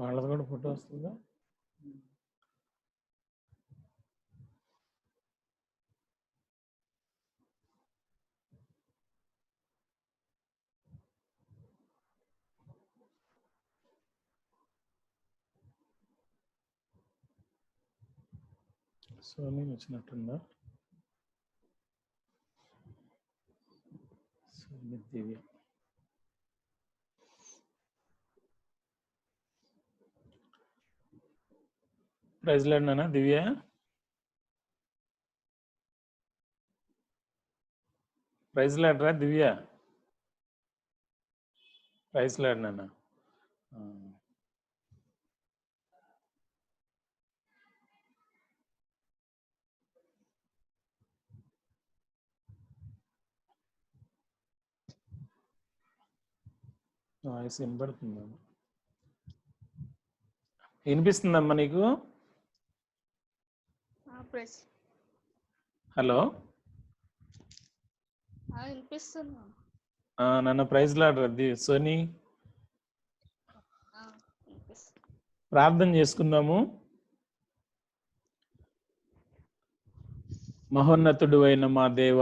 వాళ్ళది కూడా ఫోటో వస్తుందా? సోనీ వచ్చినట్టుందా? సోనీ దివ్య. ప్రైజ్ లాడ్నా దివ్య? ప్రైజ్ లాడ్రా దివ్య? ప్రైజ్ లాడ్నా? వాయిస్ వినపడుతుందమ్మా. వినిపిస్తుందమ్మా నీకు? హలో, నన్ను ప్రైజ్ లాడరద్ది సోనీ. ప్రార్థన చేసుకుందాము. మహోన్నతుడు అయిన మా దేవ,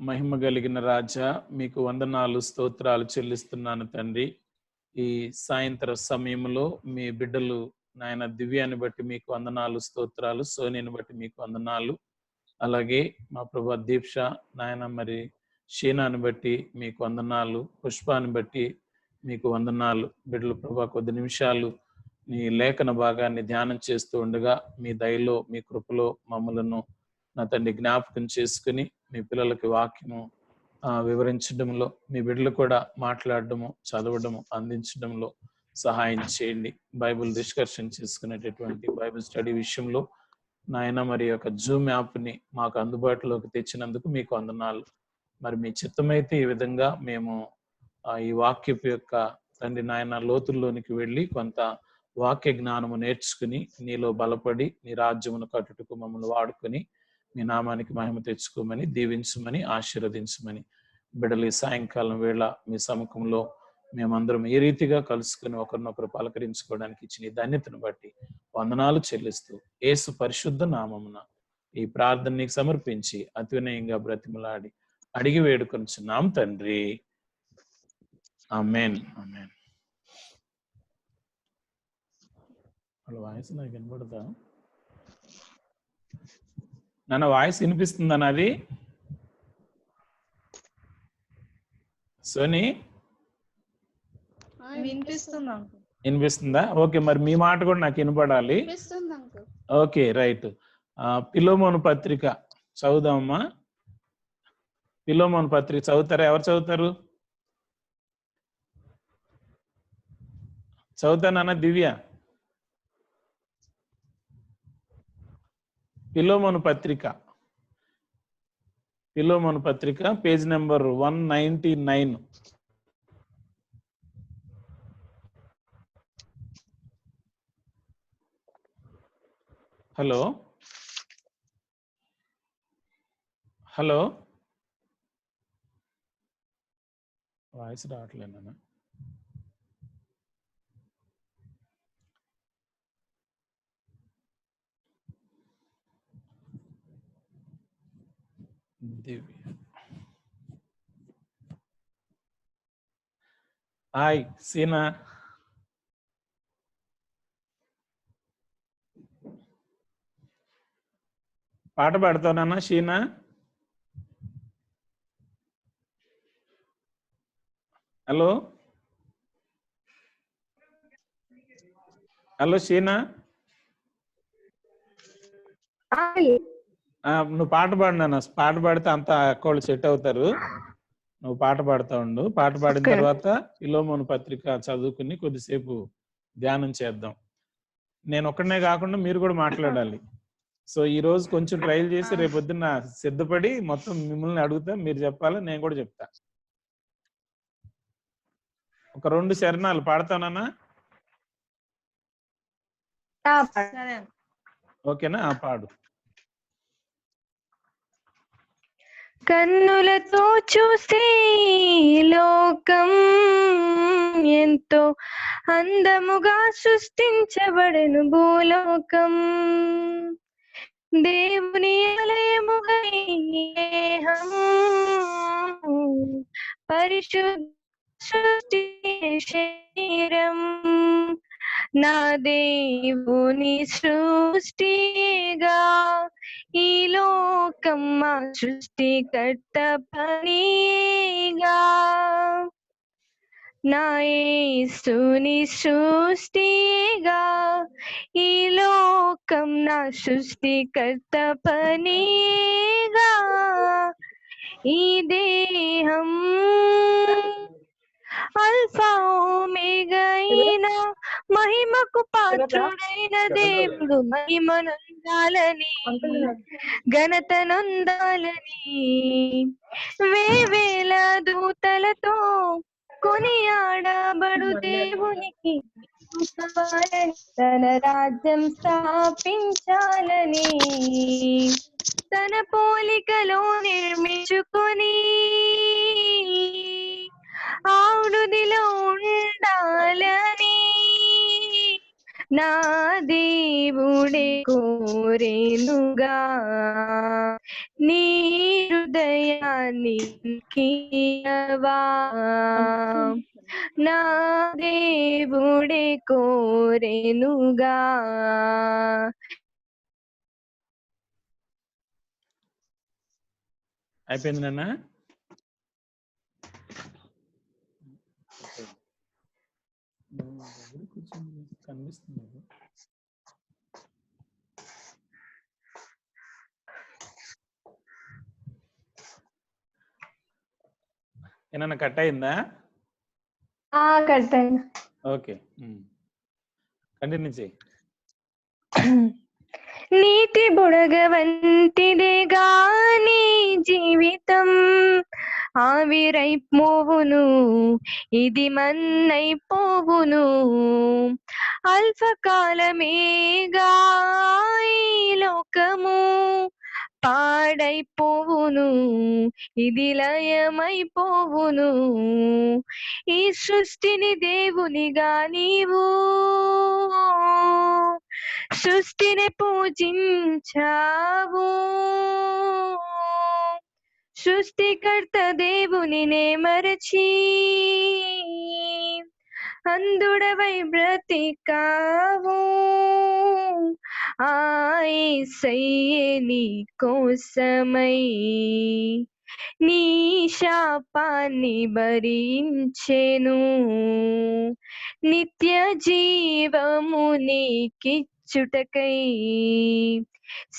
మహిమ కలిగిన రాజా, మీకు వందనాలు స్తోత్రాలు చెల్లిస్తున్నాను తండ్రి. ఈ సాయంత్రం సమయంలో మీ బిడ్డలు నాయన దివ్యాన్ని బట్టి మీకు వందనాలు స్తోత్రాలు, సోనిని బట్టి మీకు వందనాలు, అలాగే మా ప్రభా దీక్ష నాయన మరి షీనాని బట్టి మీకు వందనాలు, పుష్పాన్ని బట్టి మీకు వందనాలు. బిడ్డలు ప్రభా కొద్ది నిమిషాలు నీ లేఖన భాగాన్ని ధ్యానం చేస్తూ ఉండగా మీ దయలో మీ కృపలో మమ్మలను నా తండ్రి జ్ఞాపకం చేసుకుని మీ పిల్లలకి వాక్యము వివరించడంలో, మీ బిడ్డలు కూడా మాట్లాడడము, చదవడము, అందించడంలో సహాయం చేయండి. బైబిల్ డిస్కషన్ చేసుకునేటటువంటి బైబిల్ స్టడీ విషయంలో నాయన మరి యొక్క జూమ్ యాప్ని మాకు అందుబాటులోకి తెచ్చినందుకు మీకు వందనాలు. మరి మీ చిత్తమైతే ఈ విధంగా మేము ఈ వాక్యపు యొక్క తండ్రి నాయన లోతుల్లోనికి వెళ్ళి కొంత వాక్య జ్ఞానము నేర్చుకుని నీలో బలపడి నీ రాజ్యమును కట్టుటకు మమ్మల్ని వాడుకొని మీ నామానికి మహిమ తెచ్చుకోమని, దీవించమని, ఆశీర్వదించమని బిడ్డలు ఈ సాయంకాలం వేళ మీ సముఖంలో మేమందరం ఏ రీతిగా కలుసుకుని ఒకరినొకరు పలకరించుకోవడానికి ఇచ్చిన ఈ ధన్యతను బట్టి వందనాలు చెల్లిస్తూ యేసు పరిశుద్ధ నామమున ఈ ప్రార్థన నీకు సమర్పించి అతి వినయంగా బ్రతిమలాడి అడిగి వేడుకొనుచున్నాం తండ్రి. ఆమేన్. ఆమేన్. వాళ్ళ వాయిస్ నాకు వినపడదా? నాన్న వాయిస్ వినిపిస్తుందా నాది? సోనీ వినిపిస్తుందా? ఓకే, మరి మీ మాట కూడా నాకు వినపడాలి. Okay, right. ఫిలోమోను పత్రిక చదువుదామమ్మా. ఫిలోమోను పత్రిక చదువుతారా? ఎవరు చదువుతారు? చదువుతానన్నా దివ్య. ఫిలోమోను పత్రిక page number 199. Hello hello, voice రావట్లేనా? దివ్య. Hi Sheena. పాట పాడతావునా షీనా? హలో హలో షీనా, నువ్వు పాట పాడినా? పాట పాడితే అంతా అక్కళ్ళు సెట్ అవుతారు. నువ్వు పాట పాడుతూ ఉండు. పాట పాడిన తర్వాత ఫిలోమోను పత్రిక చదువుకుని కొద్దిసేపు ధ్యానం చేద్దాం. నేను ఒక్కడనే కాకుండా మీరు కూడా మాట్లాడాలి. సో ఈ రోజు కొంచెం ట్రైల్ చేసి రేపొద్దున సిద్ధపడి మొత్తం మిమ్మల్ని అడుగుతా, మీరు చెప్పాలి, నేను కూడా చెప్తా. ఒక 2 శరణాలు పాడతానన్నా? ఓకేనా? పాడు. కన్నులతో చూస్తే లోకం ఎంతో అందముగా సృష్టించబడెను భూలోకం. దేవుని ఆలయముగా ఈ దేహం పరిశుద్ధ సృష్టి శరీరం నా దేవుని సృష్టిగా ఈ లోకం మా సృష్టికర్త పనిగా నా యేసుని సృష్టిగా ఈ లోకం నా సృష్టికర్త పనిగా ఈ దేహం అల్ఫా ఓమేగా అయిన మహిమకు పాత్రుడైన దేవుడు మహిమనందాలని ఘనత నొందాలని వేవేల దూతలతో కొనియాడబడు దేవునికి తన రాజ్యం స్థాపించాలని తన పోలికలో నిర్మించుకొని ఆవుడిలో ఉండాలని నా దేవుడే కోరేనుగా నీ హృదయాన్ని కీయవా నా దేవుడే కోరేనుగా. అయిపోయింది నాన్న. కనిపిస్తుంది ఏమన్నా కట్ అయిందా? కట్ అయింది. ఓకే, కంటిన్యూ చేయి. నీటి బుడగ వంటిదే గాని జీవితం ఆవిరైపోవును ఇది మన్నైపోవును అల్పకాలమేగా ఈ లోకము పాడైపోవును ఇది లయమైపోవును ఈ సృష్టిని దేవునిగా నీవు సృష్టిని పూజించావు సృష్టికర్త దేవునినే మరచి అందుడవై బ్రతికావు యేసయ్యే నీ కోసమై నీ శాపాన్ని భరించెను నిత్య జీవము నీకిచ్చుటకై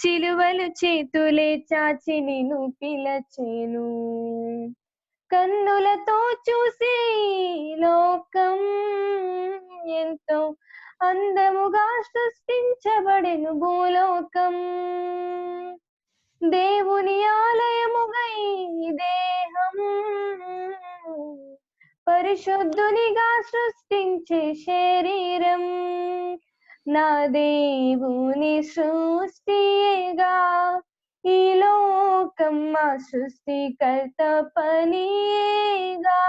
సిలువలు చేతులే చాచి నిన్ను పిలచెను కన్నులతో చూసి లోకం ఎంతో అందముగా సృష్టించబడెను భూలోకం దేవుని ఆలయముగా ఈ దేహం పరిశుద్ధునిగా సృష్టించే శరీరం నా దేవుని సృష్టిగా ఈ లోకం మా సృష్టికర్త పనిగా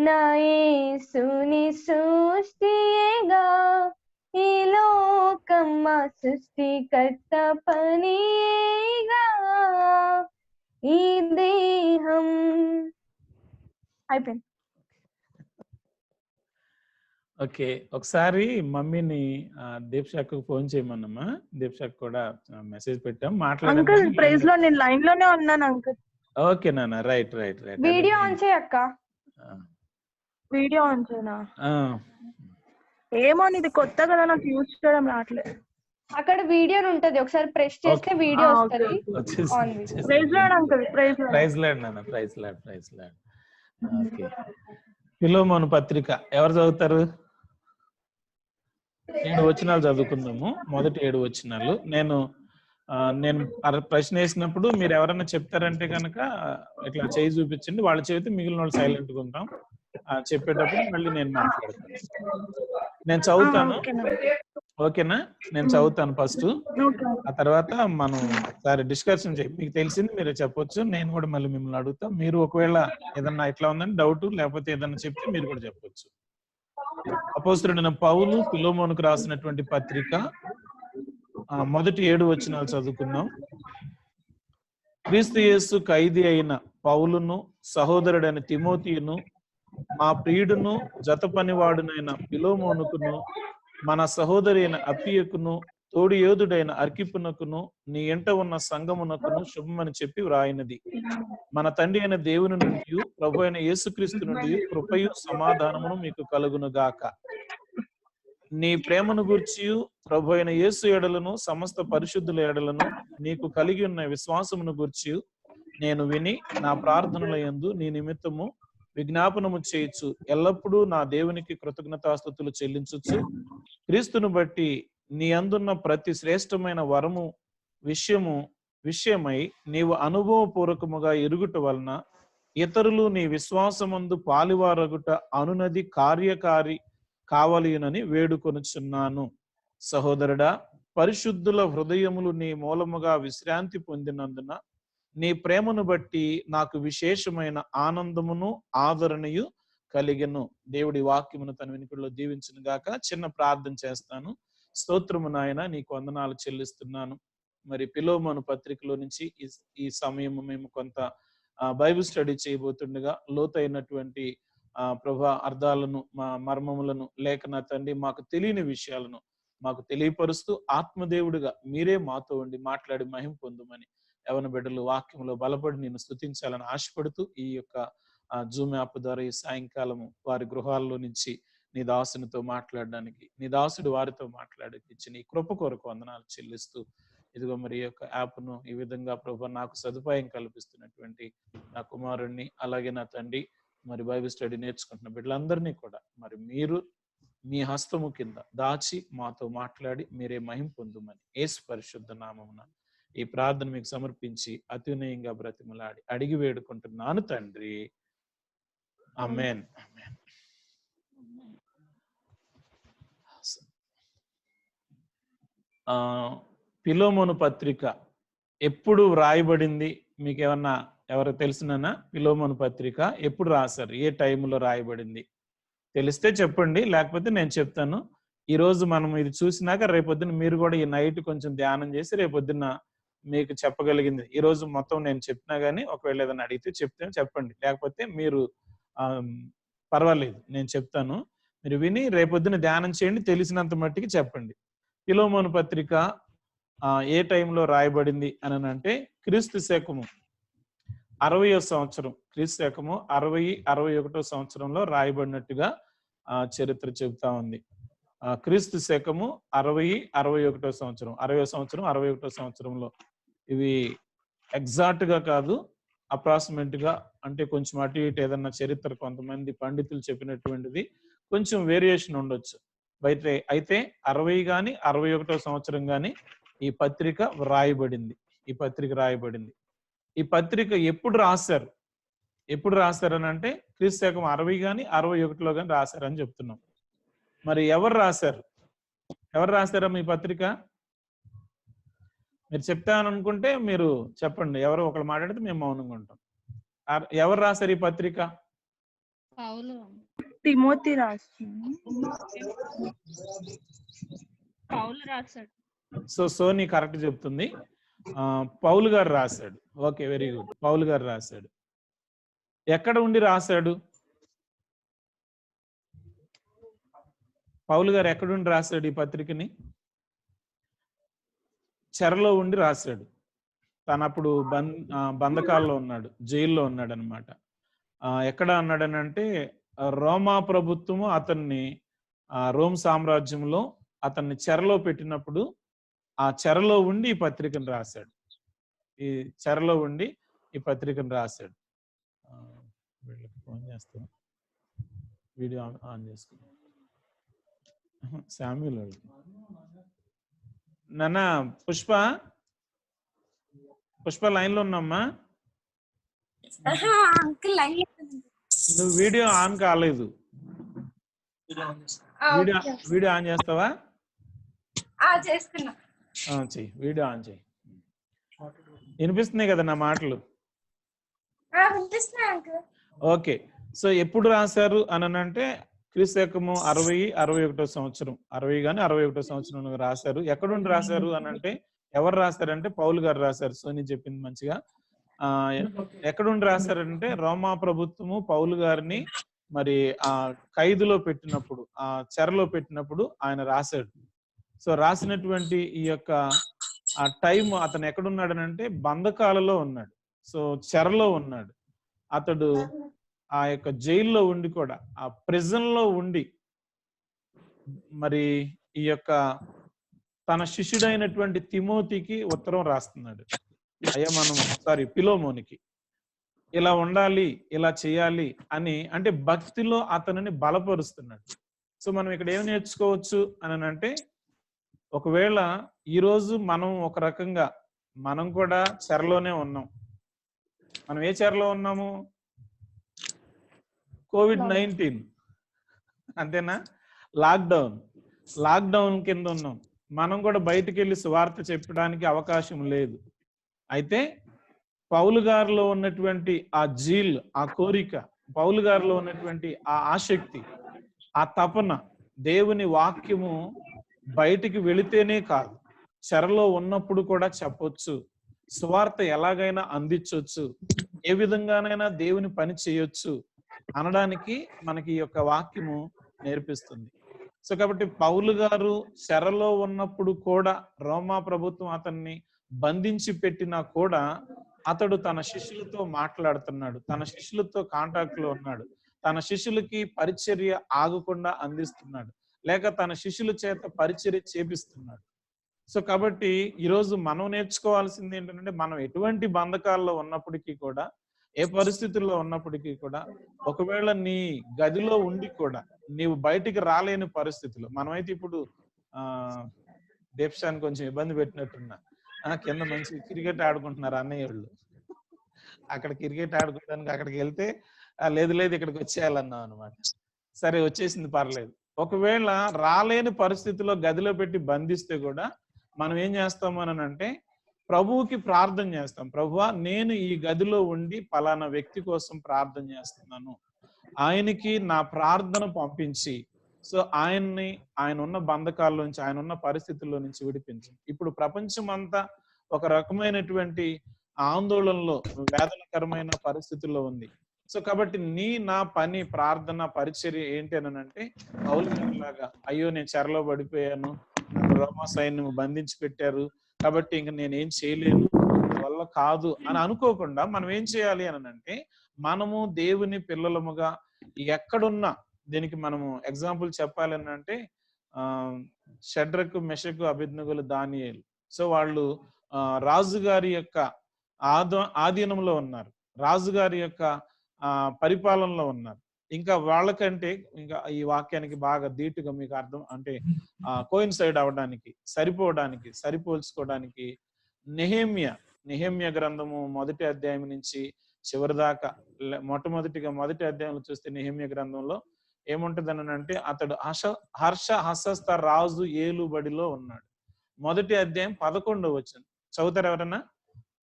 నా యేసుని సృష్టిగా ఈ లోకం మా సృష్టికర్త పనిగా ఈ దేహం. అయిపోయింది. ఓకే, ఒకసారి మమ్మీని దీప్షాకు ఫోన్ చేయమన్నమ్మా. దీప్షాకు కూడా మెసేజ్ పెట్టాం, మాట్లాడండి. ప్రైజ్ లో నేను లైన్ లోనే ఉన్నాను అంకుల్. ఓకే నాన్న, right right right. Video on చేయి అక్క. వీడియో ఆన్ చేయనా? ఏమో ఇది కొత్త కదా, నాకు యూజ్ చేయడం రావట్లేదు. అక్కడ వీడియో ఉంటది, ఒకసారి ప్రెస్ చేస్తే వీడియో వస్తది. Praise Lord uncle. Praise Lord నాన్న, praise Lord, praise lord. Okay, Philemon పత్రిక ఎవరు చదువుతారు? 7 వచనాలు చదువుకుందాము. మొదటి 7 వచనాలు. నేను ప్రశ్న వేసినప్పుడు మీరు ఎవరైనా చెప్తారంటే కనుక ఇట్లా చేయి చూపించండి, వాళ్ళు చెబితే మిగిలిన వాళ్ళు సైలెంట్గా ఉంటాం. చెప్పేటప్పుడు మళ్ళీ నేను మాట్లాడతాను. నేను చదువుతాను, ఓకేనా? నేను చదువుతాను ఫస్ట్, ఆ తర్వాత మనం ఒకసారి డిస్కషన్ చేయి. మీకు తెలిసింది మీరు చెప్పొచ్చు, నేను కూడా మళ్ళీ మిమ్మల్ని అడుగుతా. మీరు ఒకవేళ ఏదన్నా ఇట్లా ఉందని డౌట్ లేకపోతే ఏదన్నా చెప్తే మీరు కూడా చెప్పొచ్చు. అపోస్తలుడైన పౌలు ఫిలోమోనుకు రాసినటువంటి పత్రిక మొదటి 7 వచనాలు చదువుకుందాం. క్రీస్తు యేసు ఖైదీ అయిన పౌలును, సహోదరుడైన తిమోతియును, మా ప్రియుడును జత పనివాడునైన ఫిలోమోనుకును, మన సహోదరి అయిన అప్పియకును, తోడి యోధుడైన అర్కిపునకును, నీ ఎంట ఉన్న సంగమునకును శుభమని చెప్పి వ్రాయినది. మన తండ్రి అయిన దేవుని నుండి, ప్రభు అయిన యేసుక్రీస్తు నుండి కృపయు సమాధానమును మీకు కలుగును గాక. నీ ప్రేమను గూర్చియు ప్రభు అయిన యేసు ఎడలను సమస్త పరిశుద్ధుల ఎడలను నీకు కలిగి ఉన్న విశ్వాసమును గూర్చియు నేను విని నా ప్రార్థనల యందు నీ నిమిత్తము విజ్ఞాపనము చేయొచ్చు ఎల్లప్పుడూ నా దేవునికి కృతజ్ఞతాస్తుతులు చెల్లించుచు, క్రీస్తును బట్టి నీ అందున్న ప్రతి శ్రేష్టమైన వరము విషయమై నీవు అనుభవపూర్వకముగా ఎరుగుట వలన ఇతరులు నీ విశ్వాసమందు పాలివారగుట అనునది కార్యకారి కావలియునని వేడుకొనుచున్నాను. సహోదరుడా, పరిశుద్ధుల హృదయములు నీ మూలముగా విశ్రాంతి పొందినందున నీ ప్రేమను బట్టి నాకు విశేషమైన ఆనందమును ఆదరణయు కలిగెను. దేవుడి వాక్యమును తన వెనుకల్లో దీవించును గాక. చిన్న ప్రార్థన చేస్తాను. స్తోత్రము నాయన, నీకు వందనాలు చెల్లిస్తున్నాను. మరి ఫిలోమోను పత్రికలో నుంచి ఈ సమయము మేము కొంత బైబిల్ స్టడీ చేయబోతుండగా లోతైనటువంటి ప్రభా అర్థాలను, మా మర్మములను, లేఖన తండ్రి మాకు తెలియని విషయాలను మాకు తెలియపరుస్తూ ఆత్మదేవుడిగా మీరే మాతో ఉండి మాట్లాడి మహిమ పొందుమని యవన బిడ్డలు వాక్యంలో బలపడి నేను స్తుతించాలని ఆశపడుతూ ఈ యొక్క జూమ్ యాప్ ద్వారా ఈ సాయంకాలము వారి గృహాల్లో నుంచి నీ దాసునితో మాట్లాడడానికి, నీ దాసుడు వారితో మాట్లాడడానికి నీ కృప కొరకు వందనాలు చెల్లిస్తూ, ఇదిగో మరి ఈ యొక్క యాప్ను ఈ విధంగా ప్రభు నాకు సదుపాయం కల్పిస్తున్నటువంటి నా కుమారుణ్ణి, అలాగే నా తండ్రి మరి బైబిల్ స్టడీ నేర్చుకుంటున్న బిడ్డలందరినీ కూడా మరి మీరు మీ హస్తము కింద దాచి మాతో మాట్లాడి మీరే మహిమ పొందుమని యేసు పరిశుద్ధ నామమున ఈ ప్రార్థన మీకు సమర్పించి అతినయంగా బ్రతిమలాడి అడిగి వేడుకుంటున్నాను తండ్రి. ఆమేన్. ఫిలోమోను పత్రిక ఎప్పుడు వ్రాయబడింది మీకు ఎవరు తెలుసునా? ఫిలోమోను పత్రిక ఎప్పుడు రాశారు, ఏ టైంలో రాయబడింది తెలిస్తే చెప్పండి, లేకపోతే నేను చెప్తాను. ఈ రోజు మనం ఇది చూసినాక రేపొద్దున మీరు కూడా ఈ నైట్ కొంచెం ధ్యానం చేసి రేపొద్దున మీకు చెప్పగలిగింది ఈ రోజు మొత్తం నేను చెప్పినా గానీ ఒకవేళ ఏదైనా అడిగితే చెప్పండి, లేకపోతే మీరు పర్వాలేదు నేను చెప్తాను, మీరు విని రేపొద్దున ధ్యానం చేయండి, తెలిసినంత మట్టికి చెప్పండి. ఫిలోమోను పత్రిక ఏ టైంలో రాయబడింది అని అంటే క్రీస్తు శకము 60వ సంవత్సరం, క్రీస్తు శకము 60-61 సంవత్సరంలో రాయబడినట్టుగా చరిత్ర చెబుతా ఉంది. క్రీస్తు శకము 60-61 సంవత్సరం, 60వ సంవత్సరం 61వ సంవత్సరంలో. ఇవి ఎగ్జాక్ట్ గా కాదు, అప్రాక్సిమేట్ గా, అంటే కొంచెం అటు ఇటు ఏదన్నా చరిత్ర కొంతమంది పండితులు చెప్పినటువంటిది కొంచెం వేరియేషన్ ఉండొచ్చు. అయితే 60 గాని 61వ సంవత్సరం గాని ఈ పత్రిక రాయబడింది. ఈ పత్రిక ఎప్పుడు రాశారని అంటే క్రీస్తు శకం 60 గాని 61లో గాని రాశారని చెప్తున్నాం. మరి ఎవరు రాశారా మీ పత్రిక? మీరు చెప్తాననుకుంటే మీరు చెప్పండి, ఎవరో ఒకరు మాట్లాడితే మేము మౌనంగా ఉంటాం. ఎవరు రాశారు ఈ పత్రిక? తిమోతి సోని కరెక్ట్ చెప్తుంది. పౌలు గారు రాశాడు. Okay, very good. పౌలు గారు రాశాడు. ఎక్కడ ఉండి రాశాడు? పౌలు గారు ఎక్కడుండి రాశాడు ఈ పత్రికని? చెరలో ఉండి రాశాడు. తనప్పుడు బంధకాల్లో ఉన్నాడు, జైల్లో ఉన్నాడు అనమాట. ఎక్కడ అన్నాడనంటే రోమా ప్రభుత్వము అతన్ని రోమ్ సామ్రాజ్యంలో అతన్ని చెరలో పెట్టినప్పుడు ఆ చెరలో ఉండి ఈ పత్రికను రాశాడు. వీళ్ళకి ఫోన్ చేస్తాం, వీడియో ఆన్ చేసుకున్నాం. శామ్యూల్ నాన్న, పుష్ప లైన్ లో ఉన్నామ్మా. నువ్వు వీడియో ఆన్ కాలేదు. వీడియో ఆన్ చేస్తావా? చేస్తున్నా. చెయ్యి, వీడియో ఆన్ చెయ్యి. వినిపిస్తున్నాయి కదా నా మాటలు? ఓకే. సో ఎప్పుడు రాశారు అని అంటే క్రీస్తకము 60-61 సంవత్సరం, 60 గాని 61 సంవత్సరం రాశారు. ఎక్కడుండి రాశారు అని అంటే, ఎవరు రాశారంటే పౌలు గారు రాశారు. సోని చెప్పింది మంచిగా. ఎక్కడుండి రాశారంటే రోమా ప్రభుత్వము పౌలు గారిని మరి ఆ ఖైదులో పెట్టినప్పుడు, ఆ చెరలో పెట్టినప్పుడు ఆయన రాశాడు. సో రాసినటువంటి ఈ యొక్క ఆ టైం అతను ఎక్కడున్నాడనంటే బంధకాలలో ఉన్నాడు. సో చెరలో ఉన్నాడు అతడు. ఆ యొక్క జైల్లో ఉండి కూడా, ఆ ప్రిజన్ లో ఉండి మరి ఈ యొక్క తన శిష్యుడైనటువంటి తిమోతికి ఉత్తరం రాస్తున్నాడు. పిలోమోనికి ఇలా ఉండాలి, ఇలా చేయాలి అని, అంటే భక్తిలో అతనిని బలపరుస్తున్నాడు. సో మనం ఇక్కడ ఏం నేర్చుకోవచ్చు అని అంటే, ఒకవేళ ఈరోజు మనం ఒక రకంగా మనం కూడా చెరలోనే ఉన్నాం. మనం ఏ చెరలో ఉన్నాము? COVID-19, అంతేనా? లాక్డౌన్ కింద ఉన్నాం. మనం కూడా బయటికి వెళ్ళి సువార్త చెప్పడానికి అవకాశం లేదు. అయితే పౌలు గారిలో ఉన్నటువంటి ఆ జీల్, ఆ కోరిక, పౌలు గారిలో ఉన్నటువంటి ఆ ఆసక్తి, ఆ తపన, దేవుని వాక్యము బయటికి వెళితేనే కాదు, చెరలో ఉన్నప్పుడు కూడా చెప్పొచ్చు, సువార్త ఎలాగైనా అందించవచ్చు, ఏ విధంగానైనా దేవుని పని చేయొచ్చు అనడానికి మనకి ఈ యొక్క వాక్యము నేర్పిస్తుంది. సో కాబట్టి పౌలు గారు చెరలో ఉన్నప్పుడు కూడా, రోమా ప్రభుత్వం అతన్ని బంధించి పెట్టినా కూడా అతడు తన శిష్యులతో మాట్లాడుతున్నాడు, తన శిష్యులతో కాంటాక్ట్ లో ఉన్నాడు, తన శిష్యులకి పరిచర్య ఆగకుండా అందిస్తున్నాడు, లేక తన శిష్యుల చేత పరిచర్య చేపిస్తున్నాడు. సో కాబట్టి ఈరోజు మనం నేర్చుకోవాల్సింది ఏంటంటే, మనం ఎటువంటి బంధకాల్లో ఉన్నప్పటికీ కూడా, ఏ పరిస్థితుల్లో ఉన్నప్పటికీ కూడా, ఒకవేళ నీ గదిలో ఉండి కూడా నీవు బయటికి రాలేని పరిస్థితులు, మనమైతే ఇప్పుడు దేప్షాన్ని కొంచెం ఇబ్బంది పెట్టినట్టున్నా, కింద మంచి క్రికెట్ ఆడుకుంటున్నారు అన్నయ్య వాళ్ళు, అక్కడ క్రికెట్ ఆడుకోవడానికి అక్కడికి వెళ్తే లేదు ఇక్కడికి వచ్చేయాలన్నాం అనమాట. సరే వచ్చేసింది, పర్లేదు. ఒకవేళ రాలేని పరిస్థితిలో గదిలో పెట్టి బంధిస్తే కూడా మనం ఏం చేస్తాము అని అంటే, ప్రభువుకి ప్రార్థన చేస్తాం. ప్రభువా, నేను ఈ గదిలో ఉండి పలానా వ్యక్తి కోసం ప్రార్థన చేస్తున్నాను, ఆయనకి నా ప్రార్థన పంపించి, సో ఆయన ఉన్న బంధకాల్లో నుంచి, ఆయన ఉన్న పరిస్థితుల్లో నుంచి విడిపించు. ఇప్పుడు ప్రపంచం అంతా ఒక రకమైనటువంటి ఆందోళనలో, వేదనకరమైన పరిస్థితుల్లో ఉంది. సో కాబట్టి నా పని, ప్రార్థన, పరిచర్య ఏంటి అని అంటే, పౌలు గారిలాగా, అయ్యో నేను చెరలో పడిపోయాను, రోమా సైన్యం బంధించి పెట్టారు కాబట్టి ఇంక నేనేం చేయలేను, వల్ల కాదు అని అనుకోకుండా మనం ఏం చేయాలి అని అంటే, మనము దేవుని పిల్లలముగా ఎక్కడున్నా, దీనికి మనము ఎగ్జాంపుల్ చెప్పాలి అని అంటే, షడ్రకు, మెషకు, అబేద్నెగోలు, దానియేలు. సో వాళ్ళు రాజుగారి యొక్క ఆధీనంలో ఉన్నారు, రాజుగారి యొక్క పరిపాలనలో ఉన్నారు. ఇంకా వాళ్ళకంటే ఇంకా ఈ వాక్యానికి బాగా ధీటుగా మీకు అర్థం అంటే కోయిన్సైడ్ అవడానికి, సరిపోల్చుకోవడానికి నెహెమ్యా గ్రంథము 1వ అధ్యాయం నుంచి చివరి దాకా, మొదటి అధ్యాయంలో చూస్తే నెహెమ్యా గ్రంథంలో ఏముంటది అని అంటే, అతడు హర్షహస్త రాజు ఏలుబడిలో ఉన్నాడు. 1వ అధ్యాయం 11వ వచనం చదువుతారు ఎవరన్నా?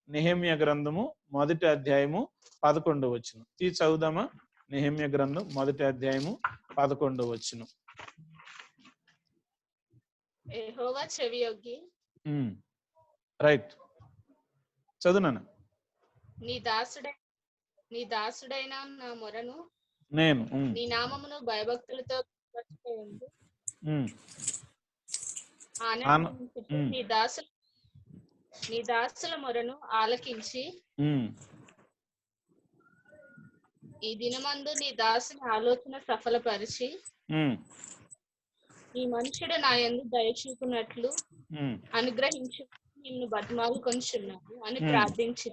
నెహెమ్యా గ్రంథము 1వ అధ్యాయము 11వ వచనం చదువుదామా? నెహెమ్యా గ్రంథం 1వ అధ్యాయము 11వ వచనం. యెహోవా చెవియొగ్గి, రైట్, చదువునాను. నీ దాసుడైన నా మొరను నేను నీ నామమును భయభక్తులతో నీ దాసుల మొరను ఆలకించి, ఈ దినమందు నీ దాసుని ఆలోచన సఫలపరిచి, ఈ మనుషుడు నా యందు దయచూపునట్లు అనుగ్రహించు, నిన్ను బతిమాలు కొంచున్నాను అని ప్రార్థించి.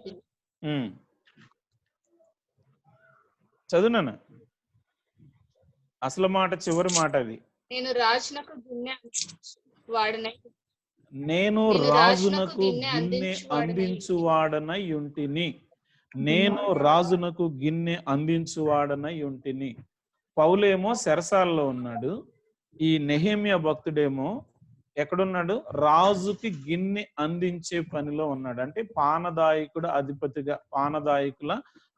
చదువునా అసలు మాట, చివరి మాట అది. నేను రాజునకు గిన్నె అందించువాడనై ఉంటిని. నేను రాజునకు గిన్నె అందించువాడనై ఉంటిని. పౌలేమో చెరసాలలో ఉన్నాడు. ఈ నెహెమ్యా భక్తుడేమో ఎక్కడున్నాడు? రాజుకి గిన్నె అందించే పనిలో ఉన్నాడు. అంటే పానదాయకుల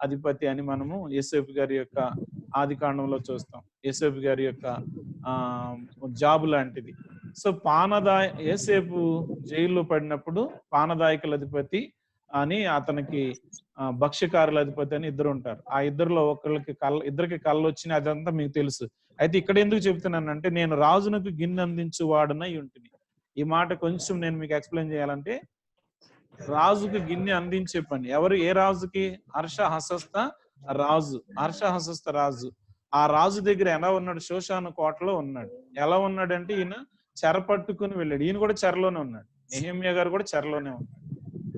అధిపతి అని మనము యోసేపు గారి యొక్క ఆది కాండంలో చూస్తాం. యోసేపు గారి యొక్క జాబ్ లాంటిది. సో యోసేపు జైల్లో పడినప్పుడు పానదాయకుల అధిపతి అని అతనికి భక్ష్యకారుల అధిపతి అని ఇద్దరు ఉంటారు. ఆ ఇద్దరిలో ఇద్దరికి కళ్ళు వచ్చినాయి, అదంతా మీకు తెలుసు. అయితే ఇక్కడ ఎందుకు చెప్తున్నానంటే, నేను రాజునకు గిన్నె అందించు వాడనై ఉంటుంది. ఈ మాట కొంచెం నేను మీకు ఎక్స్ప్లెయిన్ చేయాలంటే, రాజుకి గిన్నె అందించే పని ఎవరు? ఏ రాజుకి? హర్షహస్త రాజు. ఆ రాజు దగ్గర ఎలా ఉన్నాడు? శోషాను కోటలో ఉన్నాడు. ఎలా ఉన్నాడంటే, ఈయన చెర పట్టుకుని వెళ్ళాడు. ఈయన కూడా చెరలోనే ఉన్నాడు. నెహెమ్యా గారు కూడా చెరలోనే ఉన్నాడు.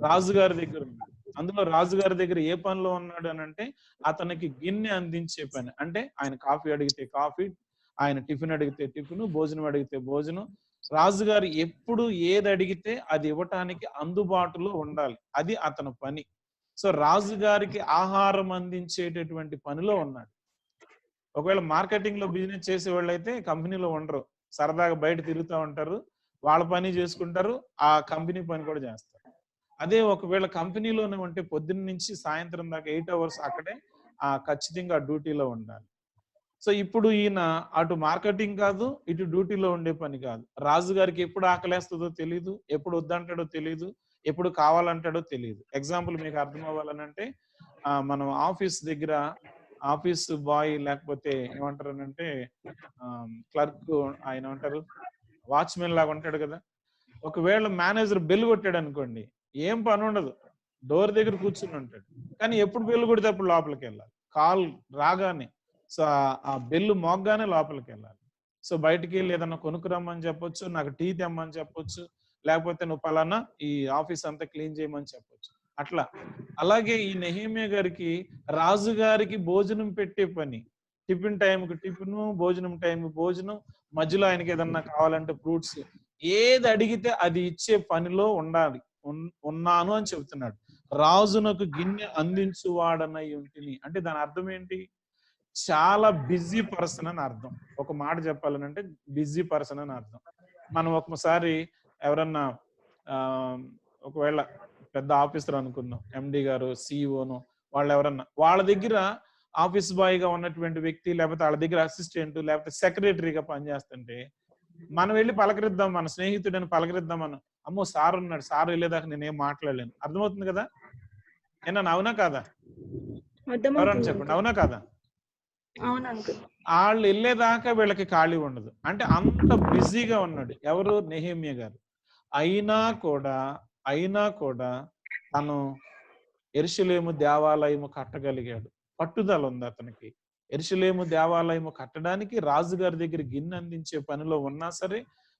రాజుగారి దగ్గర ఉన్నాడు. అందులో రాజుగారి దగ్గర ఏ పనిలో ఉన్నాడు అని అంటే, అతనికి గిన్నె అందించే పని. అంటే ఆయన కాఫీ అడిగితే కాఫీ, ఆయన టిఫిన్ అడిగితే టిఫిన్, భోజనం అడిగితే భోజనం. రాజుగారు ఎప్పుడు ఏది అడిగితే అది ఇవ్వటానికి అందుబాటులో ఉండాలి. అది అతని పని. సో రాజుగారికి ఆహారం అందించేటటువంటి పనిలో ఉన్నాడు. ఒకవేళ మార్కెటింగ్ లో బిజినెస్ చేసే వాళ్ళు అయితే కంపెనీలో ఉండరు, సరదాగా బయట తిరుగుతూ ఉంటారు, వాళ్ళ పని చేసుకుంటారు, ఆ కంపెనీ పని కూడా చేస్తారు. అదే ఒకవేళ కంపెనీలోనే ఉంటే పొద్దున్న నుంచి సాయంత్రం దాకా 8 hours అక్కడే ఖచ్చితంగా డ్యూటీలో ఉండాలి. సో ఇప్పుడు ఈయన అటు మార్కెటింగ్ కాదు, ఇటు డ్యూటీలో ఉండే పని కాదు. రాజుగారికి ఎప్పుడు ఆకలేస్తుందో తెలియదు, ఎప్పుడు వద్దంటాడో తెలియదు, ఎప్పుడు కావాలంటాడో తెలియదు. ఎగ్జాంపుల్ మీకు అర్థం అవ్వాలనంటే, మనం ఆఫీస్ దగ్గర ఆఫీస్ బాయ్ లేకపోతే ఏమంటారు అంటే క్లర్క్, ఆయన ఏమంటారు, వాచ్మెన్ లాగా ఉంటాడు కదా. ఒకవేళ మేనేజర్ బెల్ కొట్టాడు అనుకోండి, ఏం పని ఉండదు, డోర్ దగ్గర కూర్చుని ఉంటాడు. కానీ ఎప్పుడు బెల్ కొడితే అప్పుడు లోపలికి వెళ్ళాలి. కాల్ రాగానే, సో ఆ బెల్లు మోగ్గానే లోపలికి వెళ్ళాలి. సో బయటికి వెళ్ళి ఏదన్నా కొనుక్కురమ్మని చెప్పొచ్చు, నాకు టీ తెమ్మని చెప్పొచ్చు, లేకపోతే నువ్వు పలానా ఈ ఆఫీస్ అంతా క్లీన్ చేయమని చెప్పొచ్చు. అట్లా అలాగే ఈ నెహెమ్యా గారికి రాజుగారికి భోజనం పెట్టే పని. టిఫిన్ టైంకి టిఫిన్, భోజనం టైంకి భోజనం, మధ్యలో ఆయనకి ఏదన్నా కావాలంటే ఫ్రూట్స్, ఏది అడిగితే అది ఇచ్చే పనిలో ఉండాలి, ఉన్నాను అని చెబుతున్నాడు. రాజునకు గిన్నె అందించువాడనై ఉంటిని అంటే దాని అర్థం ఏంటి? చాలా బిజీ పర్సన్ అని అర్థం. ఒక మాట చెప్పాలనంటే బిజీ పర్సన్ అని అర్థం. మనం ఒకసారి ఎవరన్నా ఒకవేళ పెద్ద ఆఫీసర్ అనుకుందాం, ఎండి గారు, సిఇఓను, వాళ్ళు ఎవరన్నా వాళ్ళ దగ్గర ఆఫీస్ బాయ్ గా ఉన్నటువంటి వ్యక్తి, లేకపోతే వాళ్ళ దగ్గర అసిస్టెంట్, లేకపోతే సెక్రటరీగా పనిచేస్తుంటే మనం వెళ్ళి పలకరిద్దాం, మన స్నేహితుడని పలకరిద్దాం. మనం అమ్మో సార్ ఉన్నాడు, సార్ వెళ్ళేదాకా నేనేం మాట్లాడలేను. అర్థమవుతుంది కదా? ఏనా? అవునా కాదా? ఎవరన్నా చెప్పండి, అవునా కాదా? వాళ్ళు వెళ్ళేదాకా వీళ్ళకి ఖాళీ ఉండదు. అంటే అంత బిజీగా ఉన్నాడు ఎవరు? నెహెమ్యా గారు. అయినా కూడా తను యెరూషలేము దేవాలయము కట్టగలిగాడు. పట్టుదల ఉంది అతనికి. యెరూషలేము దేవాలయము కట్టడానికి రాజుగారి దగ్గర గిన్నె అందించే పనిలో ఉన్నా సరే,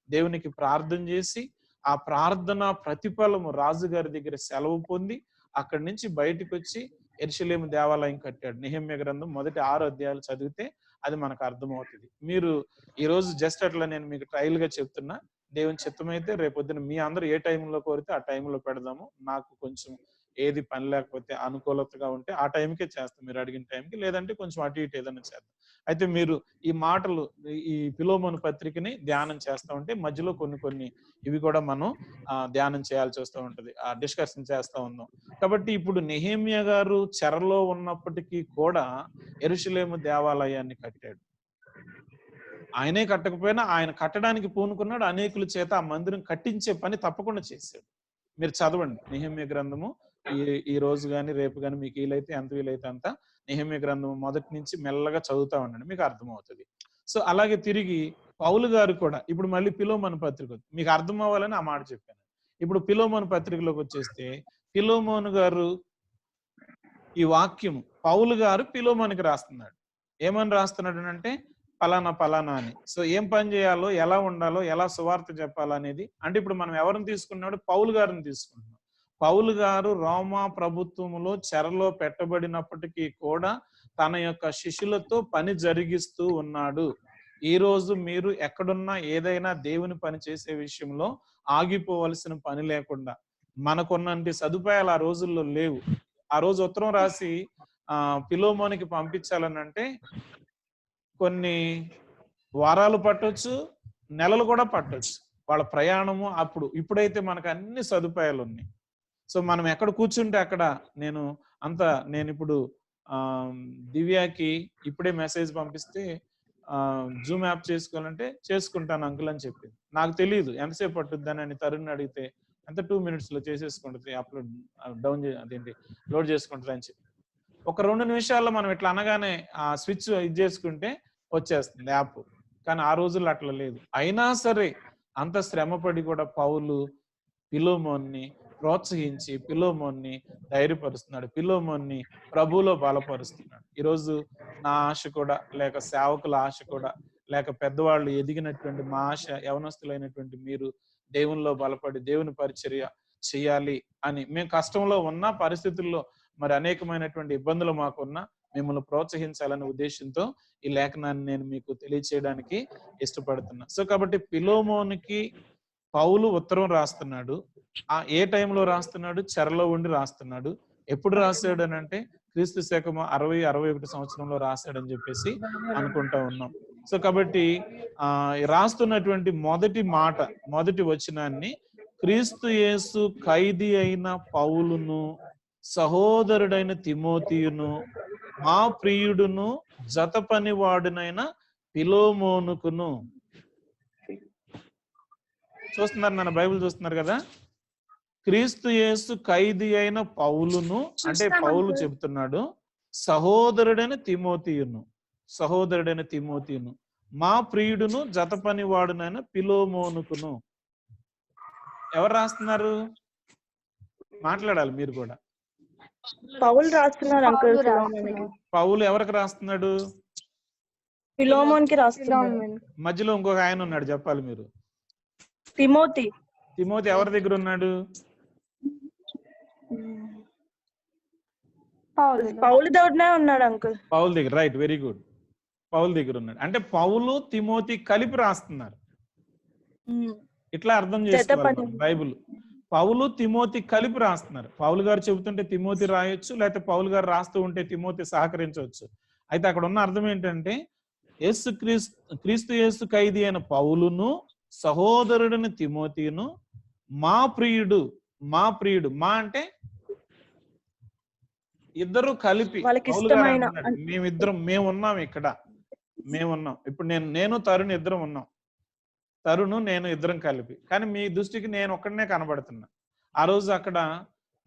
దేవునికి ప్రార్థన చేసి ఆ ప్రార్థన ప్రతిఫలము రాజుగారి దగ్గర సెలవు పొంది అక్కడి నుంచి బయటకు వచ్చి యెరూషలేము దేవాలయం కట్టాడు. నెహెమ్యా గ్రంథం మొదటి 6 అధ్యాయాలు చదివితే అది మనకు అర్థమవుతుంది. మీరు ఈ రోజు జస్ట్ అట్లా నేను మీకు ట్రయల్ గా చెప్తున్నా. దేవుని చిత్తమైతే రేపొద్దున మీ అందరూ ఏ టైంలో కోరితే ఆ టైంలో పెడదాము. నాకు కొంచెం ఏది పని లేకపోతే అనుకూలతగా ఉంటే ఆ టైంకే చేస్తాం, మీరు అడిగిన టైంకి. లేదంటే కొంచెం అటు ఇటు ఏదైనా చేద్దాం. అయితే మీరు ఈ మాటలు, ఈ ఫిలోమోను పత్రికని ధ్యానం చేస్తూ ఉంటే మధ్యలో కొన్ని ఇవి కూడా మనం ధ్యానం చేయాల్సి వస్తూ ఉంటది, డిస్కషన్ చేస్తూ ఉన్నాం. కాబట్టి ఇప్పుడు నెహెమ్యా గారు చెరలో ఉన్నప్పటికీ కూడా యెరూషలేము దేవాలయాన్ని కట్టాడు. ఆయనే కట్టకపోయినా ఆయన కట్టడానికి పూనుకున్నాడు. అనేకుల చేత ఆ మందిరం కట్టించే పని తప్పకుండా చేశాడు. మీరు చదవండి నెహెమ్యా గ్రంథము. ఈ రోజు కానీ రేపు కానీ మీకు వీలైతే ఎంత వీలైతే అంత నెహెమ్యా గ్రంథము మొదటి నుంచి మెల్లగా చదువుతా ఉండండి, మీకు అర్థమవుతుంది. సో అలాగే తిరిగి పౌలు గారు కూడా ఇప్పుడు మళ్ళీ ఫిలోమోను పత్రిక, మీకు అర్థం అవ్వాలని ఆ మాట చెప్పాను. ఇప్పుడు ఫిలోమోను పత్రికలోకి వచ్చేస్తే ఫిలోమోను గారు ఈ వాక్యము పౌలు గారు ఫిలోమోనుకి రాస్తున్నాడు. ఏమని రాస్తున్నాడు అంటే పలానా అని. సో ఏం పని చేయాలో, ఎలా ఉండాలో, ఎలా సువార్త చెప్పాలనేది. అంటే ఇప్పుడు మనం ఎవరిని తీసుకున్నాడు? పౌలు గారిని తీసుకుంటున్నాం. పౌలు గారు రోమా ప్రభుత్వంలో చెరలో పెట్టబడినప్పటికీ కూడా తన యొక్క శిష్యులతో పని జరిగిస్తూ ఉన్నాడు. ఈ రోజు మీరు ఎక్కడున్నా ఏదైనా దేవుని పని చేసే విషయంలో ఆగిపోవలసిన పని లేకుండా, మనకున్నంటి సదుపాయాలు ఆ రోజుల్లో లేవు. ఆ రోజు ఉత్తరం రాసి ఫిలోమోనికి పంపించాలని అంటే కొన్ని వారాలు పట్టొచ్చు, నెలలు కూడా పట్టొచ్చు వాళ్ళ ప్రయాణము. ఇప్పుడైతే మనకు అన్ని సదుపాయాలు ఉన్నాయి. సో మనం ఎక్కడ కూర్చుంటే అక్కడ నేను ఇప్పుడు దివ్యాకి ఇప్పుడే మెసేజ్ పంపిస్తే జూమ్ యాప్ చేసుకోవాలంటే చేసుకుంటాను అంకుల్ అని చెప్పింది. నాకు తెలియదు ఎంతసేపు పట్టుద్దని అని తరుణ్ అడిగితే ఎంత 2 minutes లో చేసేసుకుంటుంది, అప్లోడ్ లోడ్ చేసుకుంటుంది అని చెప్పి. ఒక 2 నిమిషాల్లో మనం ఇట్లా అనగానే ఆ స్విచ్ ఇది చేసుకుంటే వచ్చేస్తుంది యాప్. కానీ ఆ రోజుల్లో అట్లా లేదు. అయినా సరే అంత శ్రమపడి కూడా పౌలు ఫిలోమోన్ని ప్రోత్సహించి ఫిలోమోన్ని ధైర్యపరుస్తున్నాడు, ఫిలోమోన్ని ప్రభువులో బలపరుస్తున్నాడు. ఈరోజు నా ఆశ కూడా, లేక సేవకుల ఆశ కూడా, లేక పెద్దవాళ్ళు ఎదిగినటువంటి మా ఆశ, యవనస్తులైనటువంటి మీరు దేవునిలో బలపడి దేవుని పరిచర్య చేయాలి అని. మేము కష్టంలో ఉన్న పరిస్థితుల్లో మరి అనేకమైనటువంటి ఇబ్బందులు మాకున్నా మిమ్మల్ని ప్రోత్సహించాలనే ఉద్దేశంతో ఈ లేఖనాన్ని నేను మీకు తెలియచేయడానికి ఇష్టపడుతున్నా. సో కాబట్టి ఫిలోమోనికి పౌలు ఉత్తరం రాస్తున్నాడు. ఏ టైంలో రాస్తున్నాడు? చెరలో ఉండి రాస్తున్నాడు. ఎప్పుడు రాశాడు అని అంటే క్రీస్తు శకము 60-61 సంవత్సరంలో రాశాడని చెప్పేసి అనుకుంటా ఉన్నాం. సో కాబట్టి రాస్తున్నటువంటి మొదటి వచనాన్ని క్రీస్తు యేసు ఖైదీ అయిన పౌలును, సహోదరుడైన తిమోతియును, మా ప్రియుడును, జత పనివాడునైన ఫిలోమోనుకును. చూస్తున్నారు, మన బైబిల్ చూస్తున్నారు కదా. క్రీస్తు యేసు ఖైదీ అయిన పౌలును అంటే పౌలు చెబుతున్నాడు, సహోదరుడైన తిమోతియును, మా ప్రియుడును, జత పనివాడునైన ఫిలోమోనుకును. ఎవరు రాస్తున్నారు? మాట్లాడాలి మీరు కూడా. పౌలు రాస్తున్నారు అంకుల్. పౌలు ఎవరికి రాస్తున్నాడు? ఫిలోమోన్కి రాస్తున్నాడు. మధ్యలో ఇంకొక ఆయన ఉన్నాడు, చెప్పాలి మీరు. తిమోతి ఎవరి దగ్గర ఉన్నాడు? పౌలు దగ్గరనే ఉన్నాడు అంకుల్. పౌలు దగ్గర, రైట్, వెరీ గుడ్. పౌలు దగ్గర ఉన్నాడు అంటే పౌలు తిమోతి కలిపి రాస్తున్నారు. ఇట్లా అర్థం చేసుకోవాలి బైబిల్. పౌలు తిమోతి కలిపి రాస్తున్నారు. పౌలు గారు చెబుతుంటే తిమోతి రాయొచ్చు, లేకపోతే పౌలు గారు రాస్తూ ఉంటే తిమోతి సహకరించవచ్చు. అయితే అక్కడ ఉన్న అర్థం ఏంటంటే క్రీస్తు యేసు ఖైదీ అయిన పౌలును, సహోదరుడిని తిమోతిను, మా ప్రియుడు మా అంటే ఇద్దరు కలిపి, మేమున్నాం ఇక్కడ, ఇప్పుడు నేను తరుణ్ ఇద్దరం ఉన్నాం. తరుణు నేను ఇద్దరం కలిపి. కానీ మీ దృష్టికి నేను ఒక్కడనే కనబడుతున్నా. ఆ రోజు అక్కడ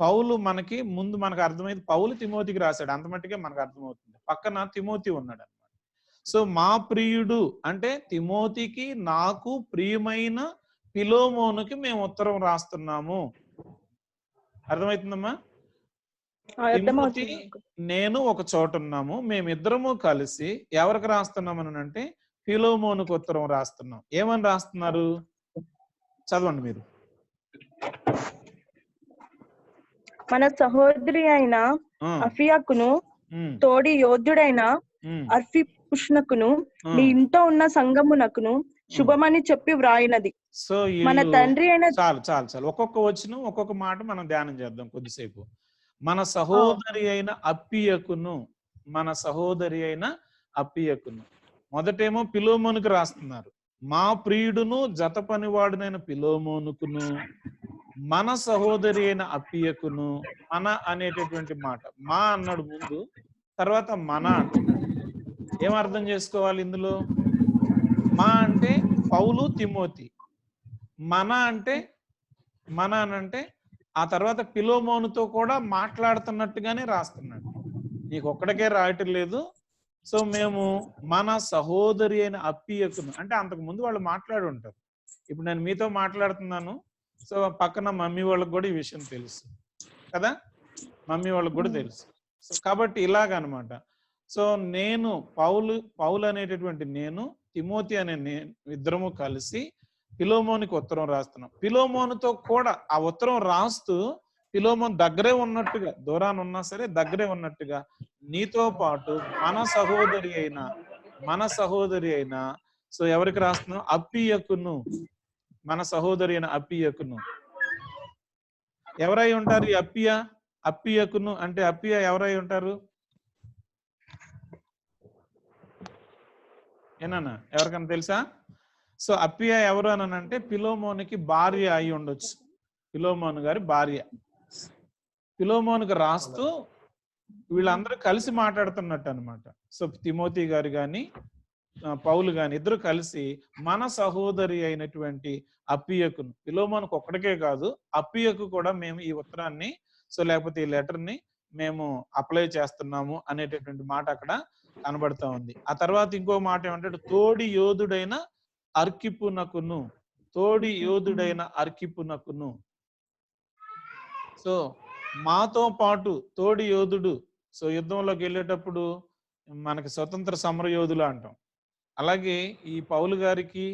పౌలు మనకు అర్థమైంది, పౌలు తిమోతికి రాశాడు, అంత మట్టుకే మనకు అర్థమవుతుంది. పక్కన తిమోతి ఉన్నాడు అనమాట. సో మా ప్రియుడు అంటే తిమోతికి, నాకు ప్రియమైన ఫిలోమోనుకి మేము ఉత్తరం రాస్తున్నాము. అర్థమవుతుందమ్మా? తిమోతి నేను ఒక చోట ఉన్నాము, మేమిద్దరము కలిసి ఎవరికి రాస్తున్నామని అంటే ఫిలోమోనుకు ఉత్తరం రాస్తున్నాం. ఏమని రాస్తున్నారు? చదవండి మీరు. మన సహోదరి అయిన అఫియాకును, తోడి యోధుడైన అర్ఫిపుష్నకును, నీ ఇంట్లో ఉన్న సంగమునకును శుభమని చెప్పి వ్రాయినది. సో మన తండ్రి అయిన చాలు ఒక్కొక్క వచనం ఒక్కొక్క మాట మనం ధ్యానం చేద్దాం కొద్దిసేపు. మన సహోదరి అయిన అప్పియకును. మొదటేమో ఫిలోమోనుకు రాస్తున్నారు. మా ప్రియుడును, జత పనివాడునైన ఫిలోమోనుకును, మన సహోదరి అయిన అప్పియకును. మన అనేటటువంటి మాట, మా అన్నాడు ముందు, తర్వాత మన అంటున్నాడు. ఏం అర్థం చేసుకోవాలి ఇందులో? మా అంటే పౌలు తిమోతి, మన అంటే ఆ తర్వాత ఫిలోమోనుతో కూడా మాట్లాడుతున్నట్టుగానే రాస్తున్నాడు. నీకు ఒక్కడికే రాయటం లేదు. సో మేము మన సహోదరి అయిన అప్పియకును అంటే అంతకు ముందు వాళ్ళు మాట్లాడి ఉంటారు. ఇప్పుడు నేను మీతో మాట్లాడుతున్నాను. సో పక్కన మమ్మీ వాళ్ళకి కూడా ఈ విషయం తెలుసు కదా, మమ్మీ వాళ్ళకి కూడా తెలుసు. సో కాబట్టి ఇలాగనమాట. సో నేను పౌలు అనేటటువంటి నేను, తిమోతి అనే ఇద్దరము కలిసి ఫిలోమోనికి ఉత్తరం రాస్తున్నాం. ఫిలోమోనుతో కూడా ఆ ఉత్తరం రాస్తూ ఫిలోమోన్ దగ్గరే ఉన్నట్టుగా, దూరాన్ని ఉన్నా సరే దగ్గరే ఉన్నట్టుగా, నీతో పాటు మన సహోదరి అయిన సో ఎవరికి రాస్తున్నాం? అప్పియకును, మన సహోదరి అయిన అప్పియకును. ఎవరై ఉంటారు ఈ అప్పియ? అప్పియకును అంటే అప్పియ ఎవరై ఉంటారు? ఏనన్నా ఎవరికన్నా తెలుసా? సో అప్పియ ఎవరు అని అంటే పిలోమోనికి భార్య అయి ఉండొచ్చు. పిలోమోను గారి భార్య. పిలోమోనుకు రాస్తూ వీళ్ళందరూ కలిసి మాట్లాడుతున్నట్టు అనమాట. సో తిమోతి గారు కానీ పౌలు గాని ఇద్దరు కలిసి మన సహోదరి అయినటువంటి అప్పియకును, పిలోమోనుకు ఒక్కడికే కాదు అప్పియకు కూడా మేము ఈ ఉత్తరాన్ని లేకపోతే ఈ లెటర్ ని మేము అప్లై చేస్తున్నాము అనేటటువంటి మాట అక్కడ కనబడతా ఉంది. ఆ తర్వాత ఇంకో మాట ఏమంటే తోడి యోధుడైన అర్కిపునకును, తోడి యోధుడైన అర్కిపునకును. సో మాతో పాటు తోడి యోధుడు. సో యుద్ధంలోకి వెళ్ళేటప్పుడు మనకి స్వతంత్ర సమర యోధులు అంటాం. అలాగే ఈ పౌలు గారికి,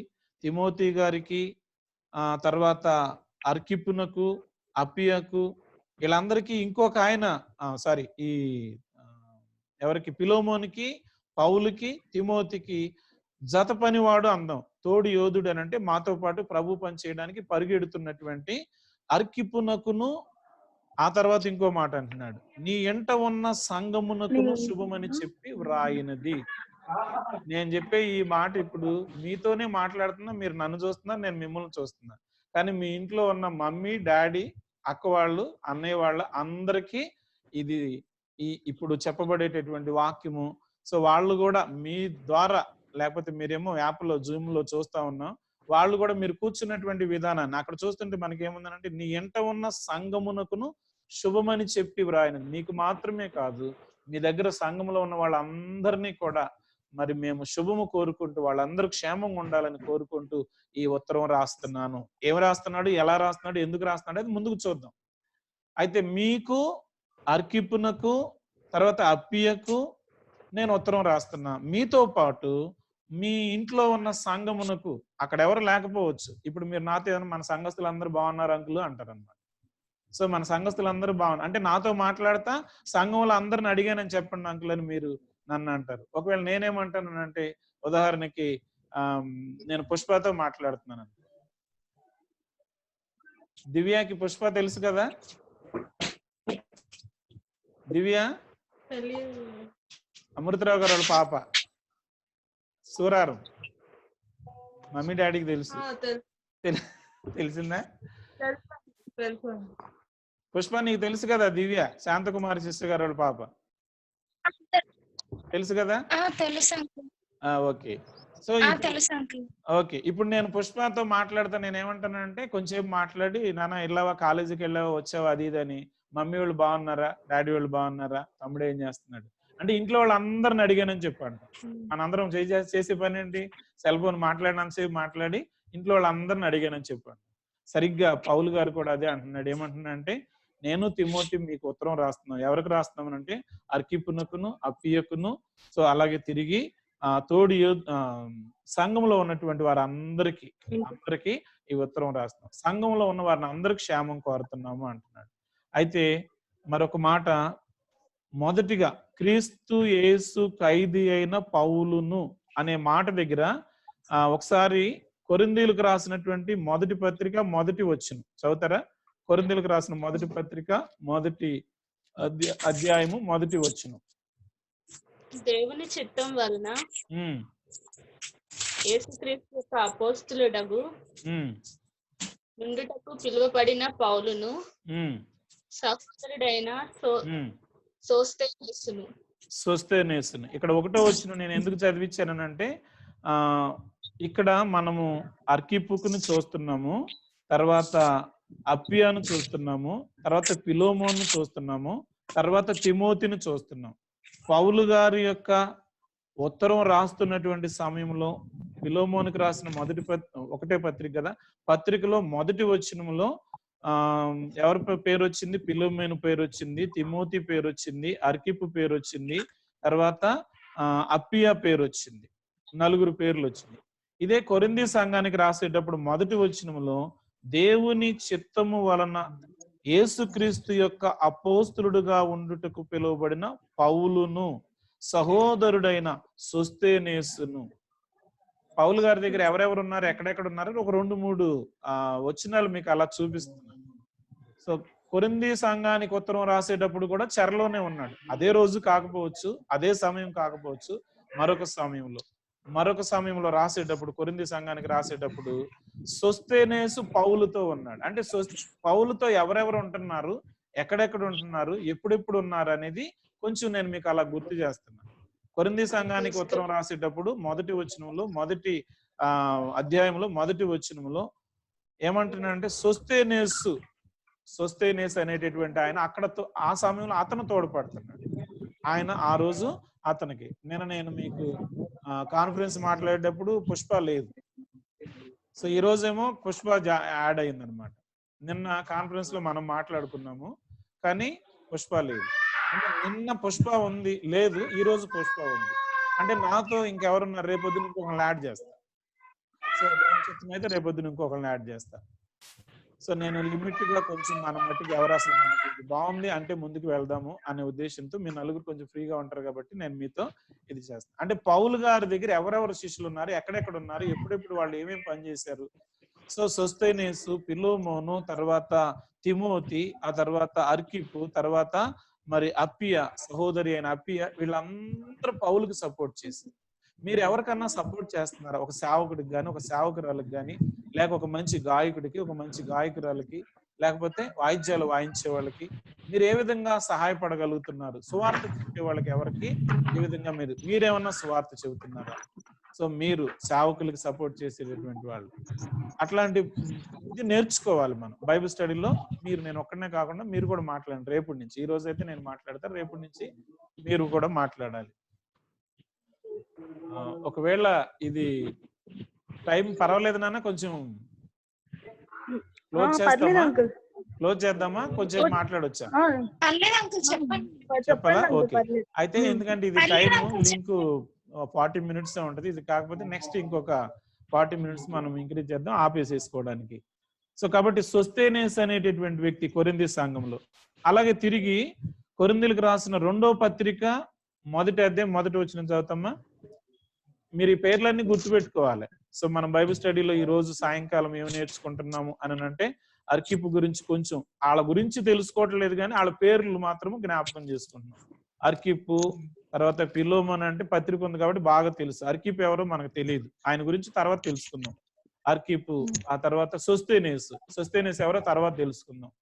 తిమోతి గారికి, తర్వాత అర్కిపునకు, అప్పియకు, వీళ్ళందరికీ ఇంకొక ఆయన ఈ ఎవరికి పిలోమోనికి, పౌలుకి, తిమోతికి జత పనివాడు అందం. తోడు యోధుడు అని అంటే మాతో పాటు ప్రభు పని చేయడానికి పరిగెడుతున్నటువంటి అర్కిపునకును. ఆ తర్వాత ఇంకో మాట అంటున్నాడు, నీ ఎంట ఉన్న సంఘమునకును శుభమని చెప్పి వ్రాయినది. నేను చెప్పే ఈ మాట ఇప్పుడు మీతోనే మాట్లాడుతున్నా, మీరు నన్ను చూస్తున్నారు, నేను మిమ్మల్ని చూస్తున్నా. కానీ మీ ఇంట్లో ఉన్న మమ్మీ, డాడీ, అక్క వాళ్ళు, అన్నయ్య వాళ్ళ అందరికీ ఇది ఇప్పుడు చెప్పబడేటటువంటి వాక్యము. సో వాళ్ళు కూడా మీ ద్వారా, లేకపోతే మీరేమో యాప్లో జూమ్ లో చూస్తా ఉన్నాం, వాళ్ళు కూడా మీరు కూర్చున్నటువంటి విధానాన్ని అక్కడ చూస్తుంటే మనకేముందనంటే నీ ఎంట ఉన్న సంఘమునకును శుభమని చెప్పి వ్రాయనది. నీకు మాత్రమే కాదు, మీ దగ్గర సంఘంలో ఉన్న వాళ్ళందరినీ కూడా మరి మేము శుభము కోరుకుంటూ వాళ్ళందరూ క్షేమంగా ఉండాలని కోరుకుంటూ ఈ ఉత్తరం రాస్తున్నాను. ఏం రాస్తున్నాడు, ఎలా రాస్తున్నాడు, ఎందుకు రాస్తున్నాడు అది ముందుకు చూద్దాం. అయితే మీకు, అర్కిపునకు, తర్వాత అప్పియకు నేను ఉత్తరం రాస్తున్నా. మీతో పాటు మీ ఇంట్లో ఉన్న సంఘమునకు, అక్కడ ఎవరు లేకపోవచ్చు. ఇప్పుడు మీరు నాతో ఏమన్నా మన సంఘస్థులు అందరూ బాగున్నారు అంకులు అంటారు అనమాట. సో మన సంఘస్థులు అందరూ బాగున్నారు అంటే నాతో మాట్లాడతా సంఘంలో అందరిని అడిగానని చెప్పండి అంకుల్ అని మీరు నన్ను అంటారు. ఒకవేళ నేనేమంటాను అంటే, ఉదాహరణకి నేను పుష్పతో మాట్లాడుతున్నాను. దివ్యాకి పుష్ప తెలుసు కదా? దివ్య అమృతరావు గారు వాళ్ళ పాప, సూరారం. మమ్మీ డాడీకి తెలుసు. తెలిసిందా? పుష్ప నీకు తెలుసు కదా? దివ్య శాంతకుమారి సిస్టర్ గారు వాళ్ళ పాప తెలుసు కదా? ఓకే. సో ఓకే, ఇప్పుడు నేను పుష్పతో మాట్లాడతా. నేను ఏమంటానంటే కొంచెంసేపు మాట్లాడి, నాన్న వెళ్ళావా, కాలేజీకి వెళ్ళావా, వచ్చావా, అది ఇది అని. మమ్మీ వాళ్ళు బాగున్నారా, డాడీ వాళ్ళు బాగున్నారా, తమ్ముడు ఏం చేస్తున్నాడు అంటే ఇంట్లో వాళ్ళందరిని అడిగానని చెప్పంట. మనందరం చేసే పని ఏంటి, సెల్ ఫోన్ మాట్లాడినంతసేపు మాట్లాడి ఇంట్లో వాళ్ళందరిని అడిగానని చెప్పాను. సరిగ్గా పౌలు గారు కూడా అదే అంటున్నాడు. ఏమంటున్నా అంటే, నేను తిమోతి మీకు ఉత్తరం రాస్తున్నాను. ఎవరికి రాస్తున్నామనంటే అర్కిపునకును, అప్పియకును, సో అలాగే తిరిగి తోడి సంఘంలో ఉన్నటువంటి వారందరికీ ఈ ఉత్తరం రాస్తున్నాం. సంఘంలో ఉన్న వారిని అందరికి క్షేమం కోరుతున్నాము అంటున్నాడు. అయితే మరొక మాట, మొదటిగా క్రీస్తు యేసు ఖైదీ అయిన పౌలును అనే మాట దగ్గర ఒకసారి కొరింథీయులకు రాసినటువంటి మొదటి పత్రిక మొదటి వచనం చదువుతారా? కొరింథీయులకు రాసిన మొదటి పత్రిక మొదటి అధ్యాయము మొదటి వచనం. దేవుని చిత్తం వలన యేసుక్రీస్తు యొక్క అపోస్తలుడగు నుండుటకు పిలువబడిన పౌలును సహోదరుడైన సోస్తేనేసును. ఇక్కడ ఒకటో వచనం నేను ఎందుకు చదివించానంటే, ఇక్కడ మనము అర్కిపుకును చూస్తున్నాము, తర్వాత అప్పియాను చూస్తున్నాము, తర్వాత పిలోమోను చూస్తున్నాము, తర్వాత తిమోతిని చూస్తున్నాం. పౌలు గారి యొక్క ఉత్తరం రాస్తున్నటువంటి సమయంలో పిలోమోనికి రాసిన ఒకటే పత్రిక కదా, పత్రికలో మొదటి వచనంలో ఎవరి పేరు వచ్చింది? పిలోమోను పేరు వచ్చింది, తిమోతి పేరు వచ్చింది, అర్కిపు పేరు వచ్చింది, తర్వాత అప్పియా పేరు వచ్చింది. 4 పేర్లు వచ్చింది. ఇదే కొరింథీ సంఘానికి రాసేటప్పుడు మొదటి వచనంలో దేవుని చిత్తము వలన యేసుక్రీస్తు యొక్క అపోస్తలుడుగా ఉండుటకు పిలువబడిన పౌలును సహోదరుడైన సోస్తేనేసును. పౌలు గారి దగ్గర ఎవరెవరు ఉన్నారు, ఎక్కడెక్కడ ఉన్నారు, ఒక 2-3 వచనాలు మీకు అలా చూపిస్తున్నాను. సో కొరింథీ సంఘానికి ఉత్తరం రాసేటప్పుడు కూడా చెరలోనే ఉన్నాడు. అదే రోజు కాకపోవచ్చు, అదే సమయం కాకపోవచ్చు, మరొక సమయంలో రాసేటప్పుడు, కొరింథీ సంఘానికి రాసేటప్పుడు సోస్తేనేసు పౌలుతో ఉన్నాడు. అంటే పౌలుతో ఎవరెవరు ఉంటున్నారు, ఎక్కడెక్కడ ఉంటున్నారు, ఎప్పుడెప్పుడు ఉన్నారు అనేది కొంచెం నేను మీకు అలా గుర్తు చేస్తున్నాను. కొరింథీ సంఘానికి ఉత్తరం రాసేటప్పుడు మొదటి వచనంలో, మొదటి అధ్యాయంలో మొదటి వచనంలో ఏమంటున్నాడంటే సోస్తేనేసు అనేటటువంటి ఆయన అక్కడ ఆ సమయంలో అతను తోడ్పడుతున్నాడు. ఆయన ఆ రోజు అతనికి నేను మీకు కాన్ఫరెన్స్ మాట్లాడేటప్పుడు పుష్ప లేదు. సో ఈ రోజేమో పుష్ప యాడ్ అయిందనమాట. నిన్న కాన్ఫరెన్స్ లో మనం మాట్లాడుకున్నాము, కానీ పుష్ప లేదు. అంటే నిన్న పుష్ప ఉంది లేదు, ఈ రోజు పుష్ప ఉంది. అంటే నాతో ఇంకెవరున్నారు, రేపొద్దున ఇంకొకరిని యాడ్ చేస్తా. సో అయితే రేపొద్దున ఇంకొకరిని యాడ్ చేస్తా. సో నేను లిమిట్ గా కొంచెం మన మట్టికి ఎవరు అసలు మనకి బాగుంది అంటే ముందుకు వెళ్దాము అనే ఉద్దేశంతో, మీ నలుగురు కొంచెం ఫ్రీగా ఉంటారు కాబట్టి నేను మీతో ఇది చేస్తాను. అంటే పౌలు గారి దగ్గర ఎవరెవరు శిష్యులు ఉన్నారు, ఎక్కడెక్కడ ఉన్నారు, ఎప్పుడెప్పుడు వాళ్ళు ఏమేమి పని చేశారు. సో సోస్తేనేసు, ఫిలోమోను, తర్వాత తిమోతి, ఆ తర్వాత అర్కిపు, తర్వాత మరి అప్పియ, సహోదరి అయిన అప్పియ, వీళ్ళందరూ పౌలుకి సపోర్ట్ చేసి. మీరు ఎవరికన్నా సపోర్ట్ చేస్తున్నారా? ఒక సేవకుడికి కానీ, ఒక సేవకురాలకు కానీ, లేక ఒక మంచి గాయకుడికి, ఒక మంచి గాయకురాలకి, లేకపోతే వాయిద్యాలు వాయించే వాళ్ళకి మీరు ఏ విధంగా సహాయపడగలుగుతున్నారు? సువార్త చెప్పే వాళ్ళకి ఎవరికి ఏ విధంగా మీరేమన్నా సువార్త చెబుతున్నారా? సో మీరు సేవకులకి సపోర్ట్ చేసేటటువంటి వాళ్ళు, అట్లాంటి ఇది నేర్చుకోవాలి మనం బైబిల్ స్టడీలో. నేను ఒక్కడనే కాకుండా మీరు కూడా మాట్లాడండి రేపటి నుంచి. ఈ రోజు అయితే నేను మాట్లాడతాను, రేపటి నుంచి మీరు కూడా మాట్లాడాలి. ఒకవేళ ఇది టైం పర్వాలేదు నాన్న, కొంచెం క్లోజ్ చేద్దామా, కొంచెం మాట్లాడొచ్చా? చెప్పాలా? ఓకే. అయితే ఎందుకంటే ఇది టైం లింక్ 40 minutes ఉంటది, ఇది కాకపోతే నెక్స్ట్ ఇంకొక 40 minutes మనం ఇంక్రీజ్ చేద్దాం ఆపేసేసుకోవడానికి. సో కాబట్టి సోస్తేనేస్ అనేటటువంటి వ్యక్తి కొరింథీ సంఘంలో. అలాగే తిరిగి కొరింథీలకు రాసిన 2వ పత్రిక మొదటి అధ్యాయం మొదటి వచనం చదువుతామా? మీరు ఈ పేర్లన్నీ గుర్తుపెట్టుకోవాలి. సో మనం బైబిల్ స్టడీలో ఈ రోజు సాయంకాలం ఏమి నేర్చుకుంటున్నాము అని అంటే, అర్కిపు గురించి కొంచెం, వాళ్ళ గురించి తెలుసుకోవట్లేదు కానీ వాళ్ళ పేర్లు మాత్రము జ్ఞాపకం చేసుకుంటున్నాం. అర్కిపు, తర్వాత ఫిలోమోను అంటే పత్రిక ఉంది కాబట్టి బాగా తెలుసు. అర్కిపు ఎవరో మనకు తెలియదు, ఆయన గురించి తర్వాత తెలుసుకుందాం. అర్కిపు, ఆ తర్వాత సోస్తేనేస్ ఎవరో తర్వాత తెలుసుకుందాం.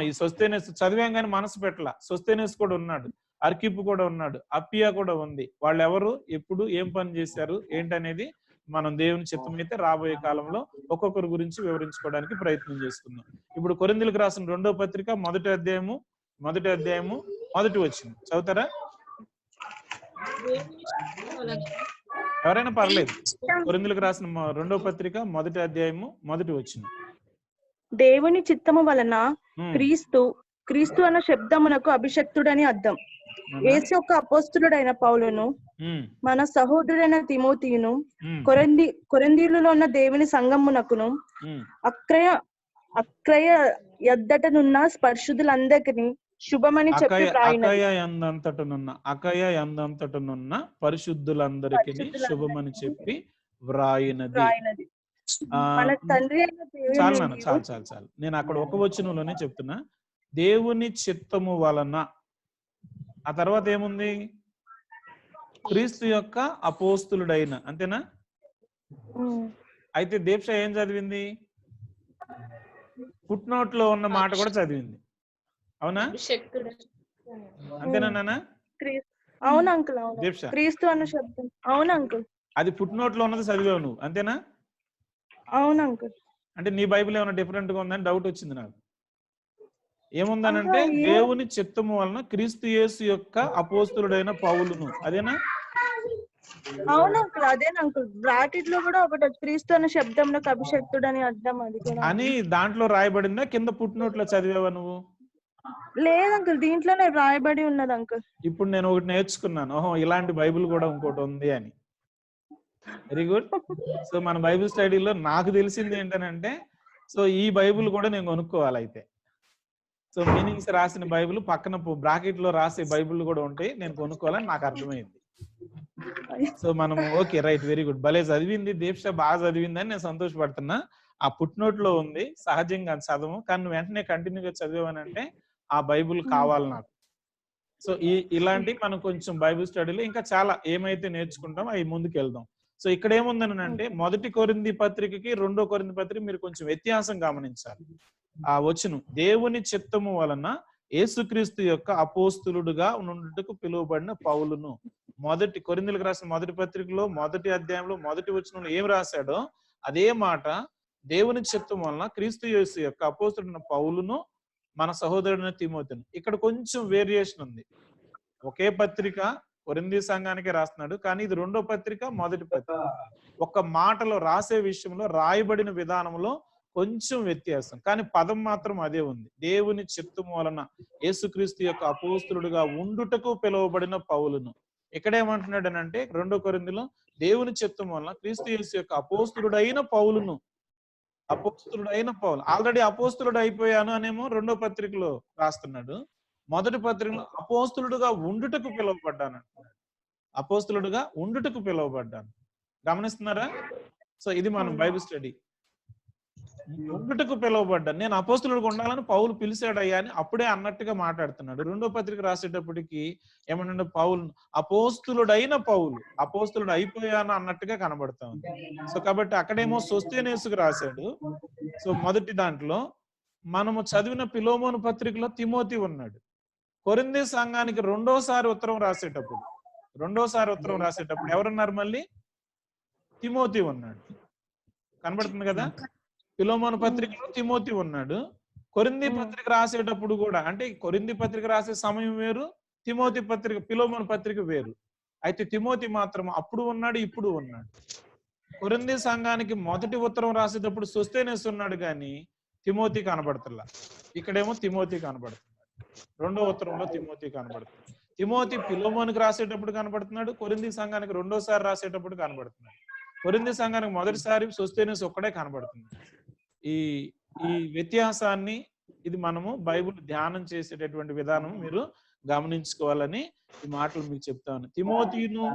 ఈ సోస్తేనేస్ చదివాం కానీ మనసు పెట్టలా. సోస్తేనేస్ కూడా ఉన్నాడు, అర్కిపు కూడా ఉన్నాడు, అప్పియా కూడా ఉంది. వాళ్ళు ఎవరు, ఎప్పుడు, ఏం పని చేశారు ఏంటనేది మనం దేవుని చిత్తమైతే రాబోయే కాలంలో ఒక్కొక్కరి గురించి వివరించుకోవడానికి ప్రయత్నం చేసుకుందాం. ఇప్పుడు కొరింథీలకు రాసిన 2వ పత్రిక మొదటి అధ్యాయము మొదటి వచనం చదువుతారా? ఎవరైనా పర్లేదు. కొరింథీలకు రాసిన 2వ పత్రిక మొదటి అధ్యాయము మొదటి వచనం. దేవుని చిత్తము వలన క్రీస్తు అన్న శబ్దమునకు అభిషక్తుడని అర్థం. యేసు యొక్క అపోస్తలుడైన పౌలును, మన సహోదరుడైన తిమోతియును, కొరింథీయులో ఉన్న దేవుని సంఘమునకును, అక్రయ యద్దటనున్న పరిశుద్ధులందరికీ శుభమని చెప్పి అకయ యందంతటనున్న పరిశుద్ధులందరికీ శుభమని చెప్పి వ్రాయినది. చాలు. నేను అక్కడ ఒక వచనంలోనే చెప్తున్నా, దేవుని చిత్తము వలన. ఆ తర్వాత ఏముంది? క్రీస్తు యొక్క అపోస్తులుడైన, అంతేనా? అయితే దీక్ష ఏం చదివింది? ఫుట్ నోట్ లో ఉన్న మాట కూడా చదివింది, అవునా? అంతేనా నాన్న? అవును అంకుల్. దీక్ష క్రీస్తు అన్న శబ్దం, అవును అంకుల్. అది ఫుట్ నోట్ లో ఉన్నది చదివావు నువ్వు, అంతేనా? అవును అంకుల్. అంటే నీ బైబిల్ ఏమైనా డిఫరెంట్ గా ఉందని డౌట్ వచ్చింది నాకు. ఏముందనంటే దేవుని చిత్తము వలన క్రీస్తు యేసు యొక్క అపోస్తలుడైన పౌలును, అదేనా? అవును అంకుల్, అదేనా అంకుల్. బ్రాకెట్ లో కూడా ఒకటి క్రీస్తు అనే శబ్దంలో అభిషక్తుడని అర్థం, అది కూడా అని దాంట్లో రాయబడిందా? కింద పుట్ నోట్ లో చదివావా నువ్వు? లేదు అంకుల్, దీంట్లోనే రాయబడి ఉన్నది అంకుల్. ఇప్పుడు నేను ఒకటి నేర్చుకున్నాను, ఓహో ఇలాంటి బైబిల్ కూడా ఇంకోటి ఉంది అని. Very good. సో మన బైబిల్ స్టడీలో నాకు తెలిసింది ఏంటనంటే, సో ఈ బైబిల్ కూడా నేను కొనుక్కోవాలి అయితే. సో మీనింగ్స్ రాసిన బైబిల్ పక్కన బ్రాకెట్ లో రాసే బైబిల్ కూడా ఉంటాయి, నేను కొనుక్కోవాలని నాకు అర్థమైంది. సో మనము ఓకే, రైట్, వెరీ గుడ్. భలే చదివింది దీక్ష, బాగా చదివిందని నేను సంతోషపడుతున్నా. ఆ పుట్నోట్లో ఉంది, సహజంగా చదవం, కానీ నువ్వు వెంటనే కంటిన్యూగా చదివానంటే ఆ బైబుల్ కావాలి నాకు. సో ఇలాంటి మనం కొంచెం బైబిల్ స్టడీలో ఇంకా చాలా ఏమైతే నేర్చుకుంటామో అవి ముందుకు వెళ్దాం. సో ఇక్కడ ఏముందని అంటే 1 కొరింథీ పత్రికకి 2 కొరింథీ పత్రిక మీరు కొంచెం వ్యత్యాసం గమనించాలి. ఆ వచనం దేవుని చిత్తము వలన యేసుక్రీస్తు యొక్క అపోస్తులుడుగా నుండుటకు పిలువబడిన పౌలును. కొరింథీలకు రాసిన మొదటి పత్రికలో 1వ అధ్యాయంలో 1వ వచనంలో ఏం రాశాడో అదే మాట దేవుని చిత్తం వలన క్రీస్తు యేసు యొక్క అపోస్తులున్న పౌలును మన సహోదరుడిని తిమోతిను. ఇక్కడ కొంచెం వేరియేషన్ ఉంది. ఒకే పత్రిక కొరింథీ సంఘానికి రాస్తున్నాడు, కానీ ఇది 2వ పత్రిక 1వ పత్రిక. ఒక మాటలో రాసే విషయంలో రాయబడిన విధానంలో కొంచెం వ్యత్యాసం, కానీ పదం మాత్రం అదే ఉంది. దేవుని చిత్తము వలన యేసుక్రీస్తు యొక్క అపోస్తులుడుగా ఉండుటకు పిలువబడిన పౌలును. ఇక్కడేమంటున్నాడు అంటే 2 కొరింథీలో దేవుని చిత్తము వలన క్రీస్తు యేసు యొక్క అపోస్తులుడైన పౌలును. అపోస్తులుడైన పౌలు ఆల్రెడీ అపోస్తులుడు అయిపోయాను అనేమో 2వ పత్రికలో రాస్తున్నాడు. 1వ పత్రికలో అపోస్తులుడుగా ఉండుటకు పిలువబడ్డాను అంటున్నాడు. అపోస్తులుడుగా ఉండుటకు పిలువబడ్డాను. గమనిస్తున్నారా? సో ఇది మనం బైబిల్ స్టడీ. ఉండుటకు పిలువబడ్డాను, నేను అపోస్తులుడుగా ఉండాలని పౌలు పిలిచాడయ్యా అని అప్పుడే అన్నట్టుగా మాట్లాడుతున్నాడు. 2వ పత్రిక రాసేటప్పటికి ఏమన్నా పౌలు అపోస్తులుడైన పౌలు, అపోస్తులుడు అయిపోయాను అన్నట్టుగా కనబడతా ఉంది. సో కాబట్టి అక్కడేమో సోస్తేనేసుకు రాశాడు. సో మొదటి దాంట్లో మనము చదివిన ఫిలోమోను పత్రికలో తిమోతి ఉన్నాడు. కొరింథీ సంఘానికి రెండోసారి ఉత్తరం రాసేటప్పుడు ఎవరున్నారు? మళ్ళీ తిమోతి ఉన్నాడు. కనబడుతుంది కదా? ఫిలోమోను పత్రికలో తిమోతి ఉన్నాడు. కొరింథీ పత్రిక రాసేటప్పుడు కూడా, అంటే కొరింథీ పత్రిక రాసే సమయం వేరు, తిమోతి పత్రిక ఫిలోమోను పత్రిక వేరు. అయితే తిమోతి మాత్రం అప్పుడు ఉన్నాడు, ఇప్పుడు ఉన్నాడు. కొరింథీ సంఘానికి మొదటి ఉత్తరం రాసేటప్పుడు సోస్తేనేసు ఉన్నాడు, కానీ తిమోతి కనబడుతున్నా. ఇక్కడేమో తిమోతి కనబడుతున్నాడు. 2వ ఉత్తరంలో తిమోతి కనబడుతున్నాడు. తిమోతి ఫిలోమోనుకి రాసేటప్పుడు కనబడుతున్నాడు, కొరింథీ సంఘానికి రెండోసారి రాసేటప్పుడు కనబడుతున్నాడు. కొరింథీ సంఘానికి మొదటిసారి సోస్తేనేసు ఒక్కడే కనబడుతున్నాడు. ఈ వ్యత్యాసాన్ని ఇది మనము బైబిల్ ధ్యానం చేసేటటువంటి విధానం మీరు గమనించుకోవాలని ఈ మాటలు మీకు చెప్తాను. తిమోతిను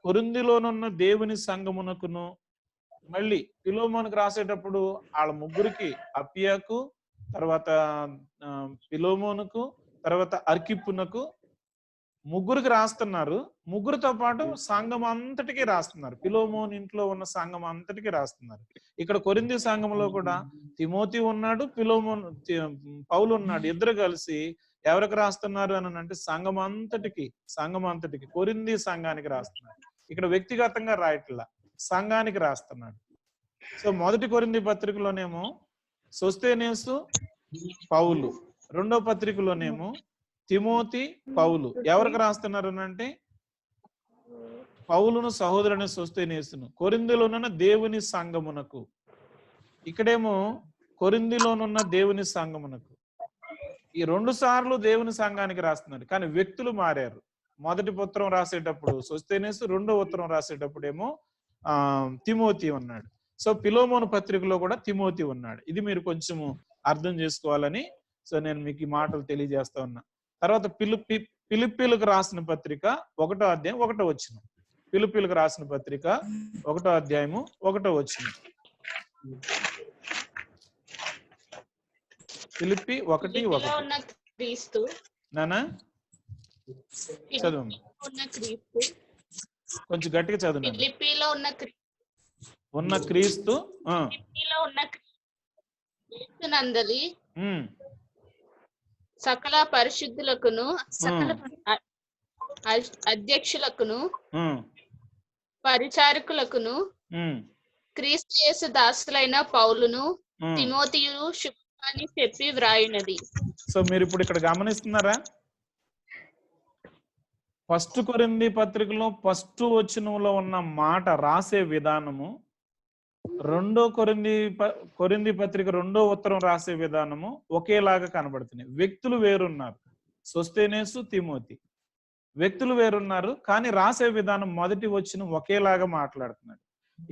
కొరింథీలోనున్న దేవుని సంఘమునకును, మళ్ళీ ఫిలోమోనుకు రాసేటప్పుడు వాళ్ళ ముగ్గురికి, అప్పియాకు, తర్వాత ఫిలోమోనుకు, తర్వాత అర్కిప్పునకు, ముగ్గురికి రాస్తున్నారు. ముగ్గురితో పాటు సంఘం అంతటికీ రాస్తున్నారు. ఫిలోమోను ఇంట్లో ఉన్న సంఘం అంతటికీ రాస్తున్నారు. ఇక్కడ కొరింథీ సంఘంలో కూడా తిమోతి ఉన్నాడు, పౌలు ఉన్నాడు. ఇద్దరు కలిసి ఎవరికి రాస్తున్నారు అని అంటే సంఘం అంతటికి కొరింథీ సంఘానికి రాస్తున్నారు. ఇక్కడ వ్యక్తిగతంగా రాయట్లా, సంఘానికి రాస్తున్నాడు. సో మొదటి కొరింథీ పత్రికలోనేమో సోస్తేనేసు పౌలు, 2వ పత్రికలోనేమో తిమోతి పౌలు. ఎవరికి రాస్తున్నారు అంటే పౌలును సహోదరుని సోస్తేనేసును కొరింథీలోనున్న దేవుని సంఘమునకు. ఇక్కడేమో కొరింథీలోనున్న దేవుని సంఘమునకు. ఈ 2 సార్లు దేవుని సంఘానికి రాస్తున్నారు, కానీ వ్యక్తులు మారారు. మొదటి ఉత్తరం రాసేటప్పుడు సోస్తేనేసు, 2వ ఉత్తరం రాసేటప్పుడు ఏమో తిమోతి ఉన్నాడు. సో ఫిలోమోను పత్రికలో కూడా తిమోతి ఉన్నాడు. ఇది మీరు కొంచెము అర్థం చేసుకోవాలని సో నేను మీకు ఈ మాటలు తెలియజేస్తా ఉన్నా. తర్వాత ఫిలిప్పీలకు రాసిన పత్రిక 1వ అధ్యాయం 1వ వచనం. ఫిలిప్పీలకు రాసిన పత్రిక 1వ అధ్యాయము 1వ వచనం. ఫిలిప్పి 1:1. నానా చదువు, కొంచెం గట్టిగా చదువు. ఫిలిప్పీలో ఉన్న క్రీస్తు నందలి సకల పరిశుద్ధులకును, సకల అధ్యక్షులకును, పరిచారకులకును, క్రీస్తు యేసు దాసులైన పౌలును, తిమోతియు శుభాన్ని చెప్పి వ్రాయునది. సో మీరు ఇప్పుడు ఇక్కడ గమనిస్తున్నారా? ఫస్ట్ కొరింథీ పత్రికలో ఫస్ట్ వచనంలో ఉన్న మాట రాసే విధానము, 2వ కొరింథీ పత్రిక 2వ ఉత్తరం రాసే విధానము ఒకేలాగా కనబడుతున్నాయి. వ్యక్తులు వేరున్నారు, సోస్తేనేసు, తిమోతి వ్యక్తులు వేరున్నారు, కానీ రాసే విధానం మొదటి వచనం ఒకేలాగా మాట్లాడుతున్నాడు.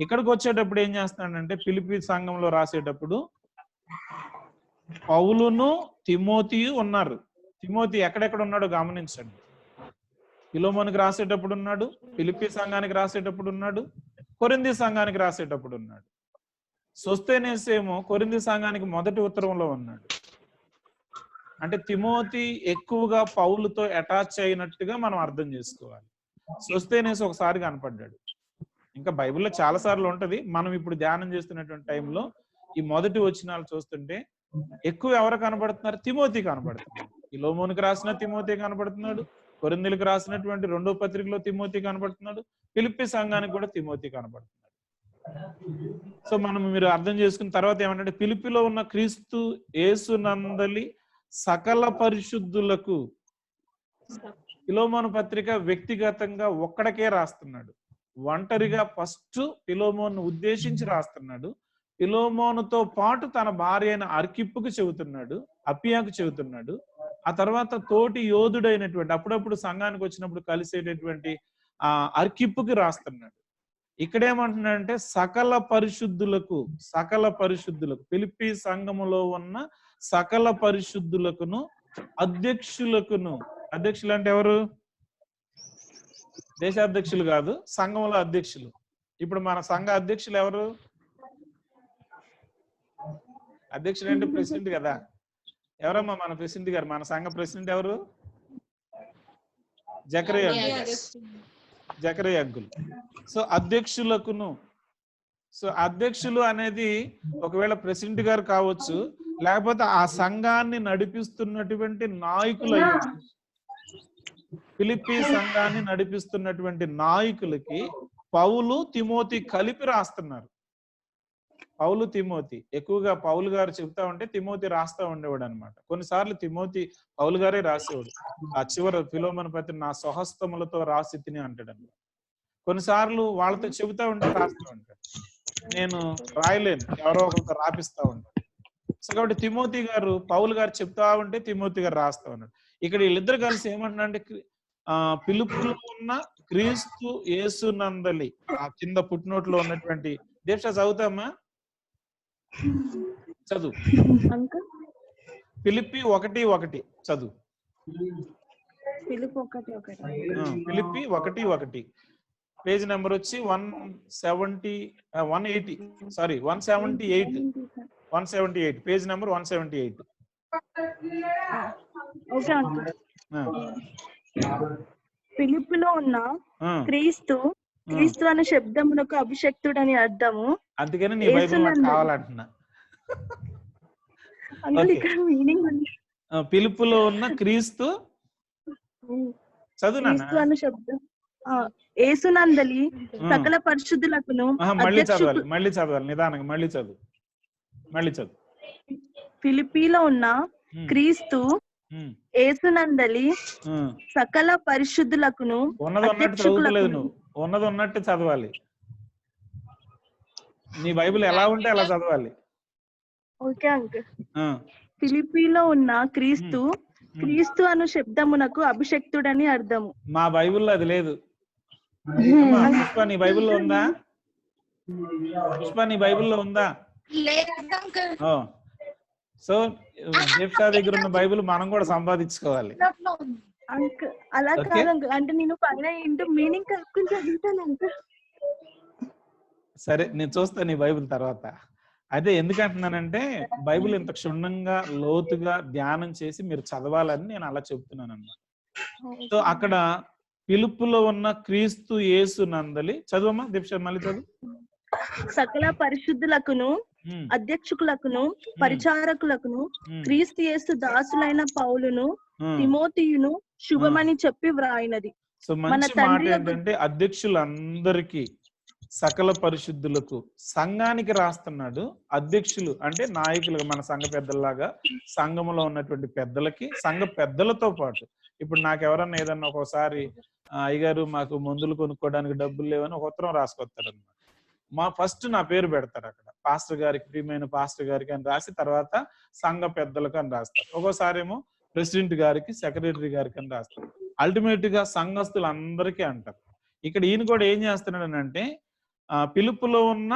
ఇక్కడికి వచ్చేటప్పుడు ఏం చేస్తున్నాడంటే ఫిలిప్పీ సంఘంలో రాసేటప్పుడు పౌలును తిమోతియు ఉన్నారు. తిమోతి ఎక్కడెక్కడ ఉన్నాడో గమనించండి. ఫిలోమోనుకి రాసేటప్పుడు ఉన్నాడు, ఫిలిప్పీ సంఘానికి రాసేటప్పుడు ఉన్నాడు, కొరింథీ సంఘానికి రాసేటప్పుడు ఉన్నాడు. సోస్తెనేస్ ఏమో కొరింథీ సంఘానికి మొదటి ఉత్తరంలో ఉన్నాడు. అంటే తిమోతి ఎక్కువగా పౌలుతో అటాచ్ అయినట్టుగా మనం అర్థం చేసుకోవాలి. సోస్తెనేస్ ఒకసారి కనపడ్డాడు. ఇంకా బైబిల్లో చాలా సార్లు ఉంటది. మనం ఇప్పుడు ధ్యానం చేస్తున్నటువంటి టైంలో ఈ మొదటి వచనాలు చూస్తుంటే ఎక్కువ ఎవరు కనబడుతున్నారు? తిమోతి కనబడుతున్నాడు. ఫిలోమోనుకి రాసిన తిమోతి కనబడుతున్నాడు, కొరింథీలకు రాసినటువంటి 2వ పత్రికలో తిమోతి కనబడుతున్నాడు, ఫిలిప్పీ సంఘానికి కూడా తిమోతి కనబడుతున్నాడు. సో మనం మీరు అర్థం చేసుకున్న తర్వాత ఏమంటే ఫిలిప్పీలో ఉన్న క్రీస్తు యేసునందలి సకల పరిశుద్ధులకు ఫిలోమోను పత్రిక వ్యక్తిగతంగా ఒక్కడికే రాస్తున్నాడు. ఒంటరిగా ఫస్ట్ ఫిలోమోను ఉద్దేశించి రాస్తున్నాడు. ఫిలోమోనుతో పాటు తన భార్య అయిన అర్కిప్పుకు చెబుతున్నాడు, అపియాకు చెబుతున్నాడు. ఆ తర్వాత తోటి యోధుడైనటువంటి అప్పుడప్పుడు సంఘానికి వచ్చినప్పుడు కలిసేటటువంటి అర్కిప్పుకి రాస్తున్నాడు. ఇక్కడేమంటున్నాడంటే సకల పరిశుద్ధులకు ఫిలిప్పీ సంఘములో ఉన్న సకల పరిశుద్ధులకును అధ్యక్షులకును. అధ్యక్షులు అంటే ఎవరు? దేశాధ్యక్షులు కాదు, సంఘంలో అధ్యక్షులు. ఇప్పుడు మన సంఘ అధ్యక్షులు ఎవరు? అధ్యక్షుడు అంటే ప్రెసిడెంట్ కదా. ఎవరమ్మా మన ప్రెసిడెంట్ గారు? మన సంఘ ప్రెసిడెంట్ ఎవరు? జకరియా అగ్గులు. సో అధ్యక్షులకును. సో అధ్యక్షులు అనేది ఒకవేళ ప్రెసిడెంట్ గారు కావచ్చు, లేకపోతే ఆ సంఘాన్ని నడిపిస్తున్నటువంటి నాయకులు. ఫిలిప్పీ సంఘాన్ని నడిపిస్తున్నటువంటి నాయకులకి పౌలు తిమోతి కలిపి రాస్తున్నారు. పౌలు తిమోతి ఎక్కువగా పౌలు గారు చెప్తా ఉంటే తిమోతి రాస్తా ఉండేవాడు అనమాట. కొన్నిసార్లు తిమోతి పౌలు గారే రాసేవాడు. ఆ చివరి ఫిలోమోను పత్రిక నా స్వహస్తములతో రాసి తిని అంటాడు అనమాట. కొన్నిసార్లు వాళ్ళతో చెబుతా ఉంటే రాస్తూ ఉంటాడు. నేను రాయలేను, ఎవరో ఒకరితో రాపిస్తా ఉంటాడు. సో కాబట్టి తిమోతి గారు పౌలు గారు చెప్తా ఉంటే తిమోతి గారు రాస్తా ఉన్నాడు. ఇక్కడ వీళ్ళిద్దరు కలిసి ఏమంటున్నారంటే పిలుపులో ఉన్న క్రీస్తు యేసునందలి ఆ కింద పుట్టినోట్లో ఉన్నటువంటి దేశ చదువుతామా? చదువు. ఫిలిప్పీ 1:1 చదువు. ఫిలిప్పీ 1:1 పేజ్ నెంబర్ వచ్చి 178 పేజ్ నెంబర్ 178. ఫిలిప్పీలో ఉన్న క్రీస్తు అనే శబ్దమునకు అభిషక్తుడని అర్థము. అందుకని నీ బైబిల్ నాకు కావాలంటున్నా. పిలుపులో ఉన్న క్రీస్తు చదువు అనే శబ్దం యేసునందలి సకల పరిశుద్ధులకును. మళ్ళీ చదవాలి నిదానంగా. మళ్ళీ చదువు. ఫిలిప్పీలో ఉన్న క్రీస్తు యేసునందలి సకల పరిశుద్ధులకును. ఉన్నది ఉన్నట్టు చదువుతలేదు నువ్వు, ఉన్నది ఉన్నట్టు చదవాలి. నీ బైబిల్ ఎలా ఉంటే అలా చదవాలి. Okay uncle. ఫిలిప్పీలో ఉన్న క్రీస్తు అను శబ్దమునకు అభిషక్తుడని అర్థము. మా బైబిల్లో అది లేదు. పుష్ప నీ బైబిల్లో ఉందా? సో దేవ్షా దగ్గర ఉన్న బైబిల్ మనం కూడా సంపాదించుకోవాలి. అలా కాదు అంటే నేను పైన ఏంటో మీనింగ్ కలుపుకుని చదువుతాను అంకుల్. సరే నేను చూస్తాను నీ బైబిల్ తర్వాత. అయితే ఎందుకంటున్నానంటే బైబిల్ ఇంత క్షుణ్ణంగా లోతుగా ధ్యానం చేసి మీరు చదవాలని నేను అలా చెప్తున్నాను అన్నమాట. సో అక్కడ పిలుపులో ఉన్న క్రీస్తు యేసునందలి చదువమ్మా దీక్ష, మళ్ళీ చదువు. సకల పరిశుద్ధులకును అధ్యక్షులకును పరిచారకులకును క్రీస్తు యేసు దాసులైన పౌలును తిమోతియును శుభమని చెప్పి వ్రాయినది. సో మంచి మాట ఏంటంటే అధ్యక్షులందరికీ సకల పరిశుద్ధులకు సంఘానికి రాస్తున్నాడు. అధ్యక్షులు అంటే నాయకులుగా మన సంఘ పెద్దలాగా సంఘంలో ఉన్నటువంటి పెద్దలకి, సంఘ పెద్దలతో పాటు ఇప్పుడు నాకు ఎవరన్నా ఏదన్నా ఒక్కోసారి అయ్యగారు మాకు మందులు కొనుక్కోవడానికి డబ్బులు లేవని ఒక ఉత్తరం రాసుకొస్తారు అనమాట. ఫస్ట్ నా పేరు పెడతారు అక్కడ, పాస్టర్ గారికి, ప్రియమైన పాస్టర్ గారికి అని రాసి తర్వాత సంఘ పెద్దలకు అని రాస్తారు. ఒక్కోసారి ఏమో ప్రెసిడెంట్ గారికి, సెక్రటరీ గారికి అని రాస్తారు. అల్టిమేట్ గా సంఘస్థులు అందరికీ అంటారు. ఇక్కడ ఈయన కూడా ఏం చేస్తున్నాడు అంటే పిలుపులో ఉన్న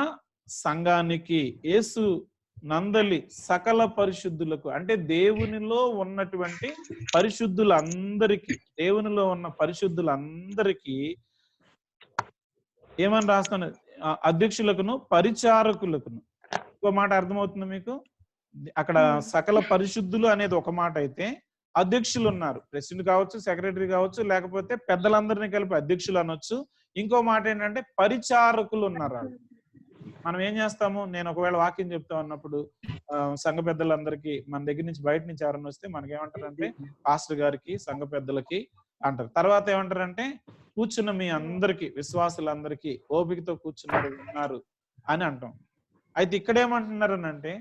సంఘానికి యేసు నందలి సకల పరిశుద్ధులకు అంటే దేవునిలో ఉన్నటువంటి పరిశుద్ధులందరికీ, దేవునిలో ఉన్న పరిశుద్ధులందరికీ ఏమని రాస్తున్నాడు? అధ్యక్షులకును పరిచారకులకును. ఇంకో మాట అర్థమవుతుంది మీకు? అక్కడ సకల పరిశుద్ధులు అనేది ఒక మాట అయితే, అధ్యక్షులు ఉన్నారు, ప్రెసిడెంట్ కావచ్చు, సెక్రటరీ కావచ్చు, లేకపోతే పెద్దలందరినీ కలిపి అధ్యక్షులు అనొచ్చు. ఇంకో మాట ఏంటంటే పరిచారకులు ఉన్నారు. మనం ఏం చేస్తాము, నేను ఒకవేళ వాక్యం చెప్తా ఉన్నప్పుడు సంఘ పెద్దలందరికీ మన దగ్గర నుంచి బయట నుంచి ఎవరైనా వస్తే మనకేమంటారంటే పాస్టర్ గారికి, సంఘ పెద్దలకి అంటారు. తర్వాత ఏమంటారంటే కూర్చున్న మీ అందరికి, విశ్వాసులందరికీ ఓపికతో ఉన్నారు అని అంటాం. అయితే ఇక్కడ ఏమంటున్నారు అంటే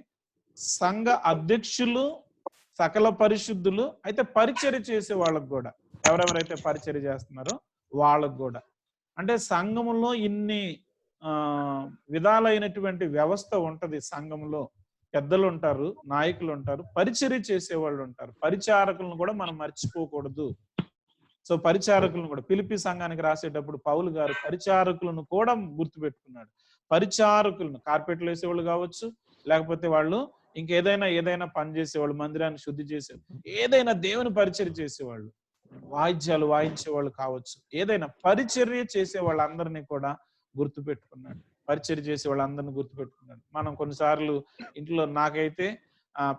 సంఘ అధ్యక్షులు, సకల పరిశుద్ధులు, అయితే పరిచర్య చేసే వాళ్ళకు కూడా, ఎవరెవరైతే పరిచర్య చేస్తున్నారో వాళ్ళకు కూడా. అంటే సంఘములో ఇన్ని విధాలైనటువంటి వ్యవస్థ ఉంటది. సంఘంలో పెద్దలు ఉంటారు, నాయకులు ఉంటారు, పరిచర్య చేసేవాళ్ళు ఉంటారు. పరిచారకులను కూడా మనం మర్చిపోకూడదు. సో పరిచారకులను కూడా ఫిలిప్పీ సంఘానికి రాసేటప్పుడు పౌలు గారు పరిచారకులను కూడా గుర్తుపెట్టుకున్నాడు. పరిచారకులను కార్పెట్లు వేసేవాళ్ళు కావచ్చు, లేకపోతే వాళ్ళు ఇంకేదైనా పని చేసేవాళ్ళు, మందిరాన్ని శుద్ధి చేసేవాళ్ళు, ఏదైనా దేవుని పరిచర్య చేసేవాళ్ళు, వాయిద్యాలు వాయించేవాళ్ళు కావచ్చు, ఏదైనా పరిచర్య చేసే వాళ్ళందరినీ కూడా గుర్తుపెట్టుకున్నాడు. పరిచర్య చేసే వాళ్ళందరినీ గుర్తుపెట్టుకున్నాడు. మనం కొన్నిసార్లు ఇంట్లో నాకైతే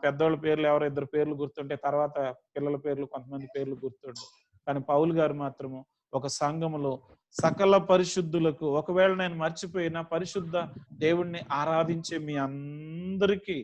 పెద్దవాళ్ళ పేర్లు ఎవరో ఇద్దరు పేర్లు గుర్తుంటే తర్వాత పిల్లల పేర్లు కొంతమంది పేర్లు గుర్తుండవు. కానీ పౌలు గారు మాత్రము ఒక సంఘములో సకల పరిశుద్ధులకు, ఒకవేళ నేను మర్చిపోయినా పరిశుద్ధ దేవుణ్ణి ఆరాధించే మీ అందరికీ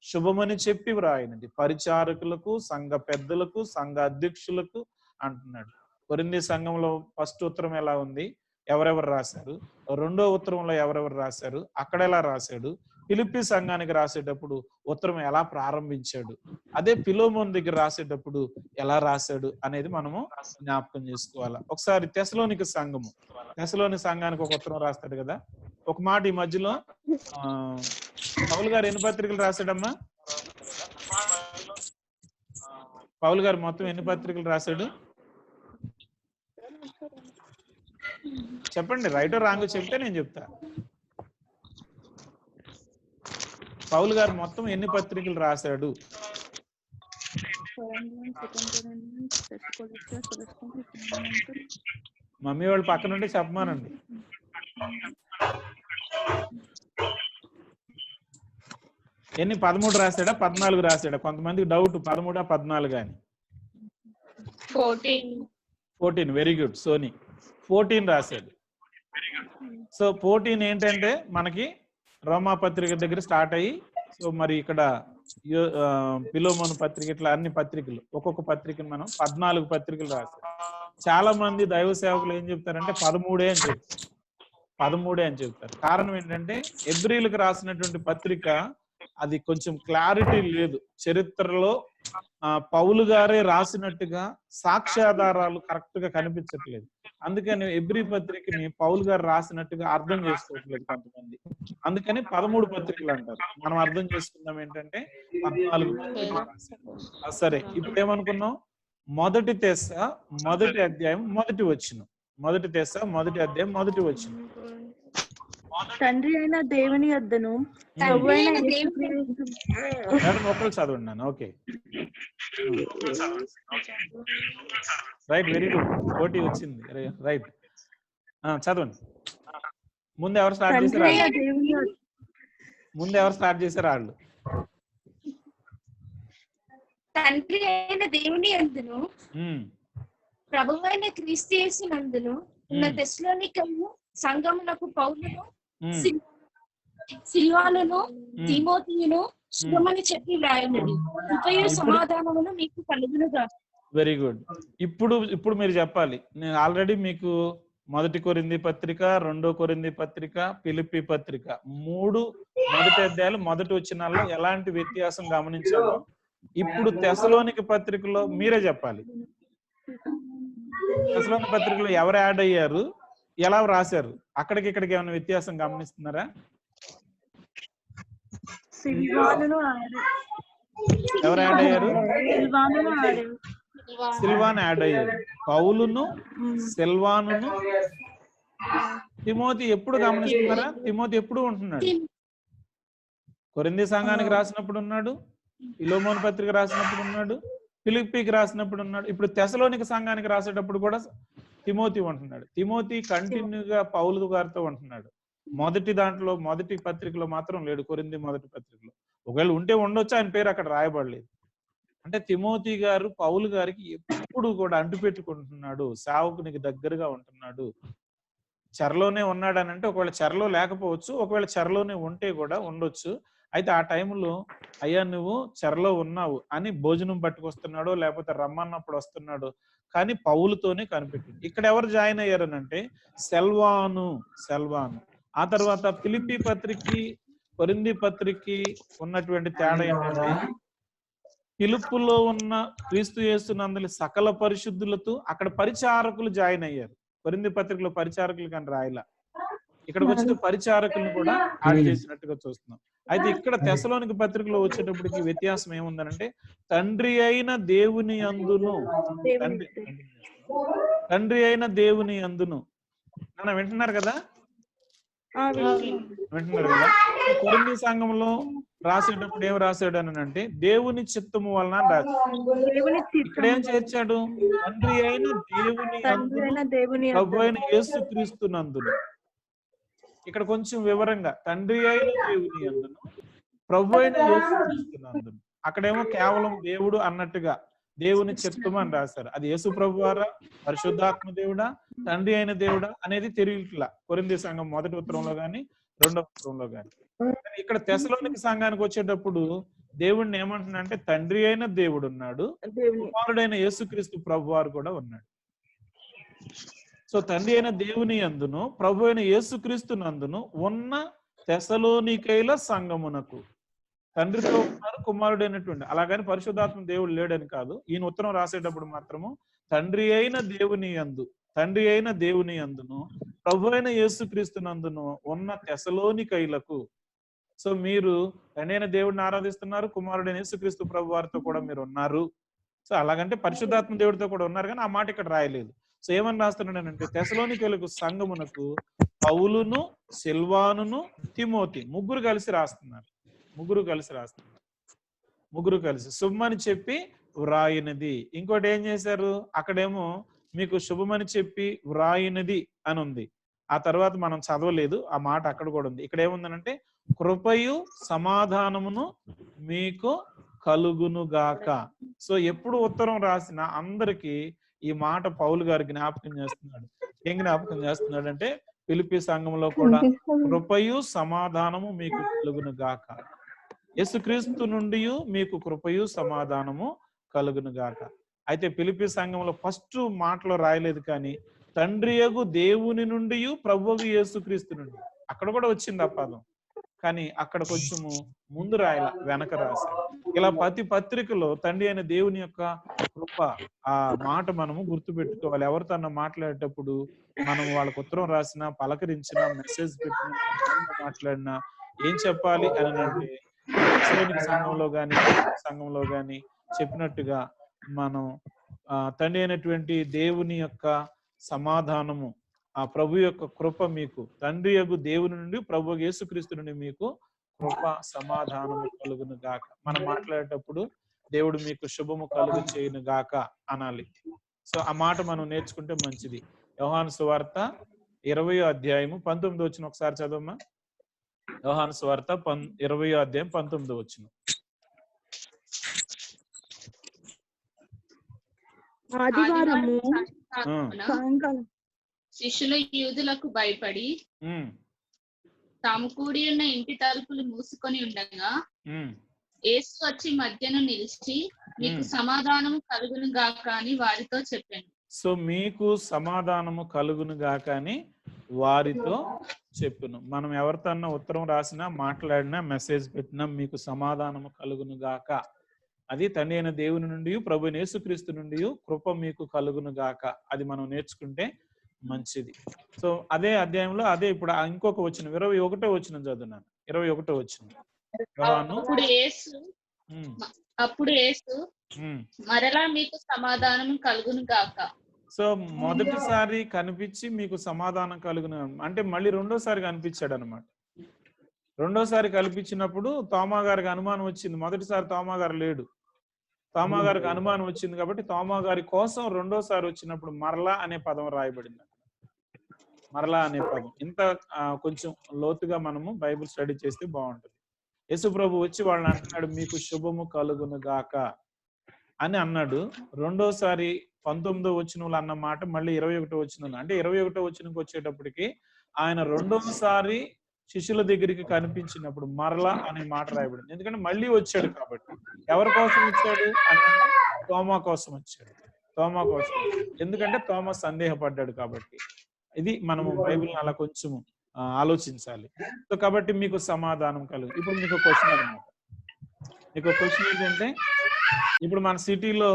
శుభమని చెప్పి వ్రాయినది. పరిచారకులకు, సంఘ పెద్దలకు, సంఘ అధ్యక్షులకు అంటున్నాడు. కొరింథీ సంఘంలో ఫస్ట్ ఉత్తరం ఎలా ఉంది, ఎవరెవరు రాశారు, రెండో ఉత్తరంలో ఎవరెవరు రాశారు, అక్కడ ఎలా రాశాడు, ఫిలిప్పీ సంఘానికి రాసేటప్పుడు ఉత్తరం ఎలా ప్రారంభించాడు, అదే ఫిలోమోను దగ్గర రాసేటప్పుడు ఎలా రాశాడు అనేది మనము జ్ఞాపకం చేసుకోవాలి. ఒకసారి తెస్సలోనిక సంఘానికి ఒక ఉత్తరం రాస్తాడు కదా. ఒక మాట ఈ మధ్యలో పౌలు గారు ఎన్ని పత్రికలు రాశాడమ్మా? పౌలు గారు మొత్తం ఎన్ని పత్రికలు రాశాడు చెప్పండి. రైట్ రాంగ్ చెప్తే నేను చెప్తా. పౌలు గారు మొత్తం ఎన్ని పత్రికలు రాశాడు? మమ్మీ వాళ్ళు పక్క నుండి చెప్పమానండి. ఎన్ని 13 రాశాడా 14 రాశాడా? కొంతమందికి డౌట్ 13 14 అని. 14 వెరీ గుడ్ సోనీ, 14 రాశాడు. సో 14 ఏంటంటే మనకి రోమా పత్రిక దగ్గర స్టార్ట్ అయ్యి, సో మరి ఇక్కడ ఫిలోమోను పత్రిక, ఇట్లా అన్ని పత్రికలు, ఒక్కొక్క పత్రికను మనం 14 పత్రికలు రాశారు. చాలా మంది దైవ సేవకులు ఏం చెప్తారంటే 13 అని చెప్తారు, 13 అని చెప్తారు. కారణం ఏంటంటే హెబ్రీలకు రాసినటువంటి పత్రిక అది కొంచెం క్లారిటీ లేదు. చరిత్రలో పౌలు గారే రాసినట్టుగా సాక్ష్యాధారాలు కరెక్ట్ గా కనిపించట్లేదు. అందుకని హెబ్రీ పత్రికని పౌలు గారు రాసినట్టుగా అర్థం చేసుకోవట్లేదు కొంతమంది. అందుకని 13 పత్రికలు అంటారు. మనం అర్థం చేసుకుందాం ఏంటంటే 14 పత్రికలు రాశారు. సరే, ఇప్పుడు ఏమనుకున్నాం? మొదటి తెస్స మొదటి అధ్యాయం మొదటి వచనం. మొదటి తెస్స మొదటి అధ్యాయం మొదటి వచనం. తండ్రి అయిన దేవుని యొద్దను ఒకరు చదవండి. Okay right, very good. పోటీ వచ్చింది, రైట్. చదవండి. ముందు ఎవరు స్టార్ట్ చేశారు? వాళ్ళు తండ్రి అయిన దేవుని యందును ప్రభువైన క్రీస్తు యేసునందును ఉన్న తెస్సలోనికయు సంఘమునకు పౌలును సిల్వానును తిమోతియును శుభమని చెప్పి వ్రాయనది. కృపయు సమాధానమును మీకు కలుగునుగా. Very good. ఇప్పుడు మీరు చెప్పాలి. నేను ఆల్రెడీ మీకు మొదటి కొరింథీ పత్రిక, రెండో కొరింథీ పత్రిక, ఫిలిప్పీ పత్రిక 3 మొదటి అధ్యాయాలు మొదటి వచనాల్లో ఎలాంటి వ్యత్యాసం గమనించాలో ఇప్పుడు తెస్సలోనిక పత్రికలో మీరే చెప్పాలి. తెస్సలోనిక పత్రికలో ఎవరు యాడ్ అయ్యారు, ఎలా రాశారు, అక్కడికి ఇక్కడికి ఏమైనా వ్యత్యాసం గమనిస్తున్నారా? ఎవరు యాడ్ అయ్యారు? సిల్వాను యాడ్ అయ్యారు. పౌలును, సిల్వానును, తిమోతి ఎప్పుడు గమనిస్తున్నారా? తిమోతి ఎప్పుడు ఉంటున్నాడు? కొరింథీ సంఘానికి రాసినప్పుడు ఉన్నాడు, ఫిలోమోను పత్రిక రాసినప్పుడు ఉన్నాడు, ఫిలిప్పీకి రాసినప్పుడు ఉన్నాడు. ఇప్పుడు తెస్సలోనిక సంఘానికి రాసేటప్పుడు కూడా తిమోతి ఉంటున్నాడు. తిమోతి కంటిన్యూగా పౌలు గారితో ఉంటున్నాడు. మొదటి పత్రికలో మాత్రం లేడు, కొరింథీ మొదటి పత్రికలో. ఒకవేళ ఉంటే ఉండొచ్చు, ఆయన పేరు అక్కడ రాయబడలేదు. అంటే తిమోతి గారు పౌలు గారికి ఎప్పుడు కూడా అంటుపెట్టుకుంటున్నాడు, సేవకునికి దగ్గరగా ఉంటున్నాడు. చెరలోనే ఉన్నాడని అంటే ఒకవేళ చెరలో లేకపోవచ్చు, ఒకవేళ చెరలోనే ఉంటే కూడా ఉండొచ్చు. అయితే ఆ టైంలో అయ్యా నువ్వు చెరలో ఉన్నావు అని భోజనం పట్టుకొస్తున్నాడో లేకపోతే రమ్మన్నప్పుడు వస్తున్నాడో, కానీ పౌలుతోనే కనిపెట్టింది. ఇక్కడ ఎవరు జాయిన్ అయ్యారనంటే సెల్వాను. ఆ తర్వాత ఫిలిప్పీ పత్రికకి కొరింథీ పత్రికకి ఉన్నటువంటి తేడా ఏంటంటే, పిలుపులో ఉన్న క్రీస్తు యేసునందలి సకల పరిశుద్ధులతో అక్కడ పరిచారకులు జాయిన్ అయ్యారు. కొరింథీ పత్రికలో పరిచారకులు కానీ రాయలా, ఇక్కడికి వచ్చిన పరిచారకులను కూడా యాడ్ చేసినట్టుగా చూస్తున్నాం. అయితే ఇక్కడ తెస్సలోనిక పత్రికలో వచ్చేటప్పటికి వ్యత్యాసం ఏముందనంటే, తండ్రి అయిన దేవుని యందును నన్ను వింటున్నారు కదా? కొరింథీ సంఘంలో రాసేటప్పుడు ఏం రాశాడు అని అంటే దేవుని చిత్తము వలన రాశాడు. ఇక్కడ ఏం చేర్చాడు? తండ్రి అయిన దేవుని ప్రభు అయిన యేసుక్రీస్తు నందును. ఇక్కడ కొంచెం వివరంగా తండ్రి అయిన దేవుని యందును ప్రభు అయిన యేసుక్రీస్తు నందును. అక్కడేమో కేవలం దేవుడు అన్నట్టుగా దేవుని చిత్తము అని రాశారు. అది యేసు ప్రభువారా, పరిశుద్ధాత్మ దేవుడా, తండ్రి అయిన దేవుడా అనేది తెలియట్లా కొరింథీ సంఘం మొదటి ఉత్తరంలో గాని రెండవ ఉత్తరంలో గాని. ఇక్కడ తెస్సలోనిక సంఘానికి వచ్చేటప్పుడు దేవుడిని ఏమంటున్నా అంటే తండ్రి అయిన దేవుడు ఉన్నాడు, కుమారుడైన యేసుక్రీస్తు ప్రభువారు కూడా ఉన్నాడు. సో తండ్రి అయిన దేవుని యందును ప్రభు అయిన యేసుక్రీస్తు నందును ఉన్న తెస్సలోనికైల సంఘమునకు తండ్రితో ఉన్నారు, కుమారుడైనటువంటి. అలాగని పరిశుద్ధాత్మ దేవుడు లేడని కాదు. ఈయన ఉత్తరం రాసేటప్పుడు మాత్రము తండ్రి అయిన దేవుని యందును ప్రభు అయిన యేసుక్రీస్తు నందును ఉన్న తెస్సలోనికైలకు. సో మీరు తండ్రి అయిన దేవుడిని ఆరాధిస్తున్నారు, కుమారుడైన యేసుక్రీస్తు ప్రభు వారితో కూడా మీరు ఉన్నారు. సో అలాగంటే పరిశుద్ధాత్మ దేవుడితో కూడా ఉన్నారు, కానీ ఆ మాట ఇక్కడ రాయలేదు. సో ఏమని రాస్తున్నాడంటే తెస్సలోనికైలకు సంఘమునకు పౌలును, సిల్వానును, తిమోతి ముగ్గురు కలిసి రాస్తున్నారు. ముగ్గురు కలిసి శుభమని చెప్పి వ్రాయినది. ఇంకోటి ఏం చేశారు, అక్కడేమో మీకు శుభమని చెప్పి వ్రాయినది అని ఉంది. ఆ తర్వాత మనం చదవలేదు, ఆ మాట అక్కడ కూడా ఉంది. ఇక్కడ ఏముందనంటే కృపయు సమాధానమును మీకు కలుగునుగాక. సో ఎప్పుడు ఉత్తరం రాసిన అందరికి ఈ మాట పౌలు గారు జ్ఞాపకం చేస్తున్నాడు. ఏం జ్ఞాపకం చేస్తున్నాడు అంటే ఫిలిప్పీ సంఘంలో కూడా కృపయు సమాధానము మీకు కలుగునుగాక, యేసుక్రీస్తు నుండి మీకు కృపయు సమాధానము కలుగునుగాక. అయితే ఫిలిప్పీ సంఘంలో ఫస్ట్ మాటలో రాయలేదు, కానీ తండ్రియగు దేవుని నుండి ప్రభువు యేసుక్రీస్తు నుండి అక్కడ కూడా వచ్చింది ఆ పదం, కానీ అక్కడ కొంచెము ముందు రాయాల, వెనక రాశారు. ఇలా ప్రతి పత్రికలో తండ్రి అయిన దేవుని యొక్క కృప ఆ మాట మనము గుర్తుపెట్టుకోవాలి. ఎవరితో మాట్లాడేటప్పుడు మనం వాళ్ళకు ఉత్తరం రాసినా, పలకరించినా, మెసేజ్ పెట్టినా, మాట్లాడినా ఏం చెప్పాలి అని అంటే సంఘంలో గాని చెప్పినట్టుగా మనం తండ్రి అయినటువంటి దేవుని యొక్క సమాధానము, ఆ ప్రభు యొక్క కృప మీకు, తండ్రి యొక్క దేవుని నుండి ప్రభు యేసుక్రీస్తు నుండి మీకు కృప సమాధానము కలుగును గాక. మనం మాట్లాడేటప్పుడు దేవుడు మీకు శుభము కలుగు చేయును గాక అనాలి. సో ఆ మాట మనం నేర్చుకుంటే మంచిది. యోహాను సువార్త 20వ అధ్యాయము 19వ వచనం ఒకసారి చదవమ్మా. యోహాను సువార్త 20వ అధ్యాయం 19వ వచనం. ఆదివారము శిష్యులు యూదులకు భయపడి తాము కూడి ఉన్న ఇంటి తలుపులు మూసుకొని ఉండగా యేసు వచ్చి మధ్యను నిలిచి మీకు సమాధానము కలుగును గాక అని వారితో చెప్పాను. సో మీకు సమాధానము కలుగును గాక అని వారితో చెప్పును. మనం ఎవరితోన్నా ఉత్తరం రాసినా, మాట్లాడినా, మెసేజ్ పెట్టినా మీకు సమాధానము కలుగును గాక, అది తండ్రి అయిన దేవుని నుండి ప్రభు యేసుక్రీస్తు నుండి కృప మీకు కలుగును గాక, అది మనం నేర్చుకుంటే మంచిది. సో అదే అధ్యాయంలో అదే ఇప్పుడు ఇంకొక వచనం 21వ వచనం చదువున్నాను. 21వ వచనం. అప్పుడు యేసు మరలా మీకు సమాధానం కలుగును గాక. సో మొదటిసారి కనిపించి మీకు సమాధానం కలుగును అంటే మళ్ళీ రెండోసారి కనిపించాడు అనమాట. రెండోసారి కల్పించినప్పుడు తోమా గారికి అనుమానం వచ్చింది. మొదటిసారి తోమా గారు లేడు, తోమా గారికి అనుమానం వచ్చింది కాబట్టి తోమా గారి కోసం రెండోసారి వచ్చినప్పుడు మరలా అనే పదం రాయబడింది. మరలా అనే పదం ఇంత కొంచెం లోతుగా మనము బైబిల్ స్టడీ చేస్తే బాగుంటుంది. యేసు ప్రభు వచ్చి వాళ్ళని అంటున్నాడు, మీకు శుభము కలుగును గాక అని అన్నాడు. రెండోసారి 19వ వచనంలో అన్న మాట మళ్ళీ 21వ వచనంలో, అంటే 21వ వచనంకి వచ్చేటప్పటికి ఆయన రెండోసారి శిష్యుల దగ్గరికి కనిపించినప్పుడు మరలా అనే మాట రాయబడింది. ఎందుకంటే మళ్ళీ వచ్చాడు కాబట్టి. ఎవరి కోసం వచ్చాడు అని, తోమా కోసం వచ్చాడు. తోమా కోసం, ఎందుకంటే తోమా సందేహపడ్డాడు కాబట్టి. ఇది మనము బైబిల్ని అలా కొంచెం ఆలోచించాలి. సో కాబట్టి మీకు సమాధానం కలుగు. ఇప్పుడు మీకు క్వశ్చన్ అనమాట. మీకు క్వశ్చన్ ఏంటంటే, ఇప్పుడు మన సిటీలో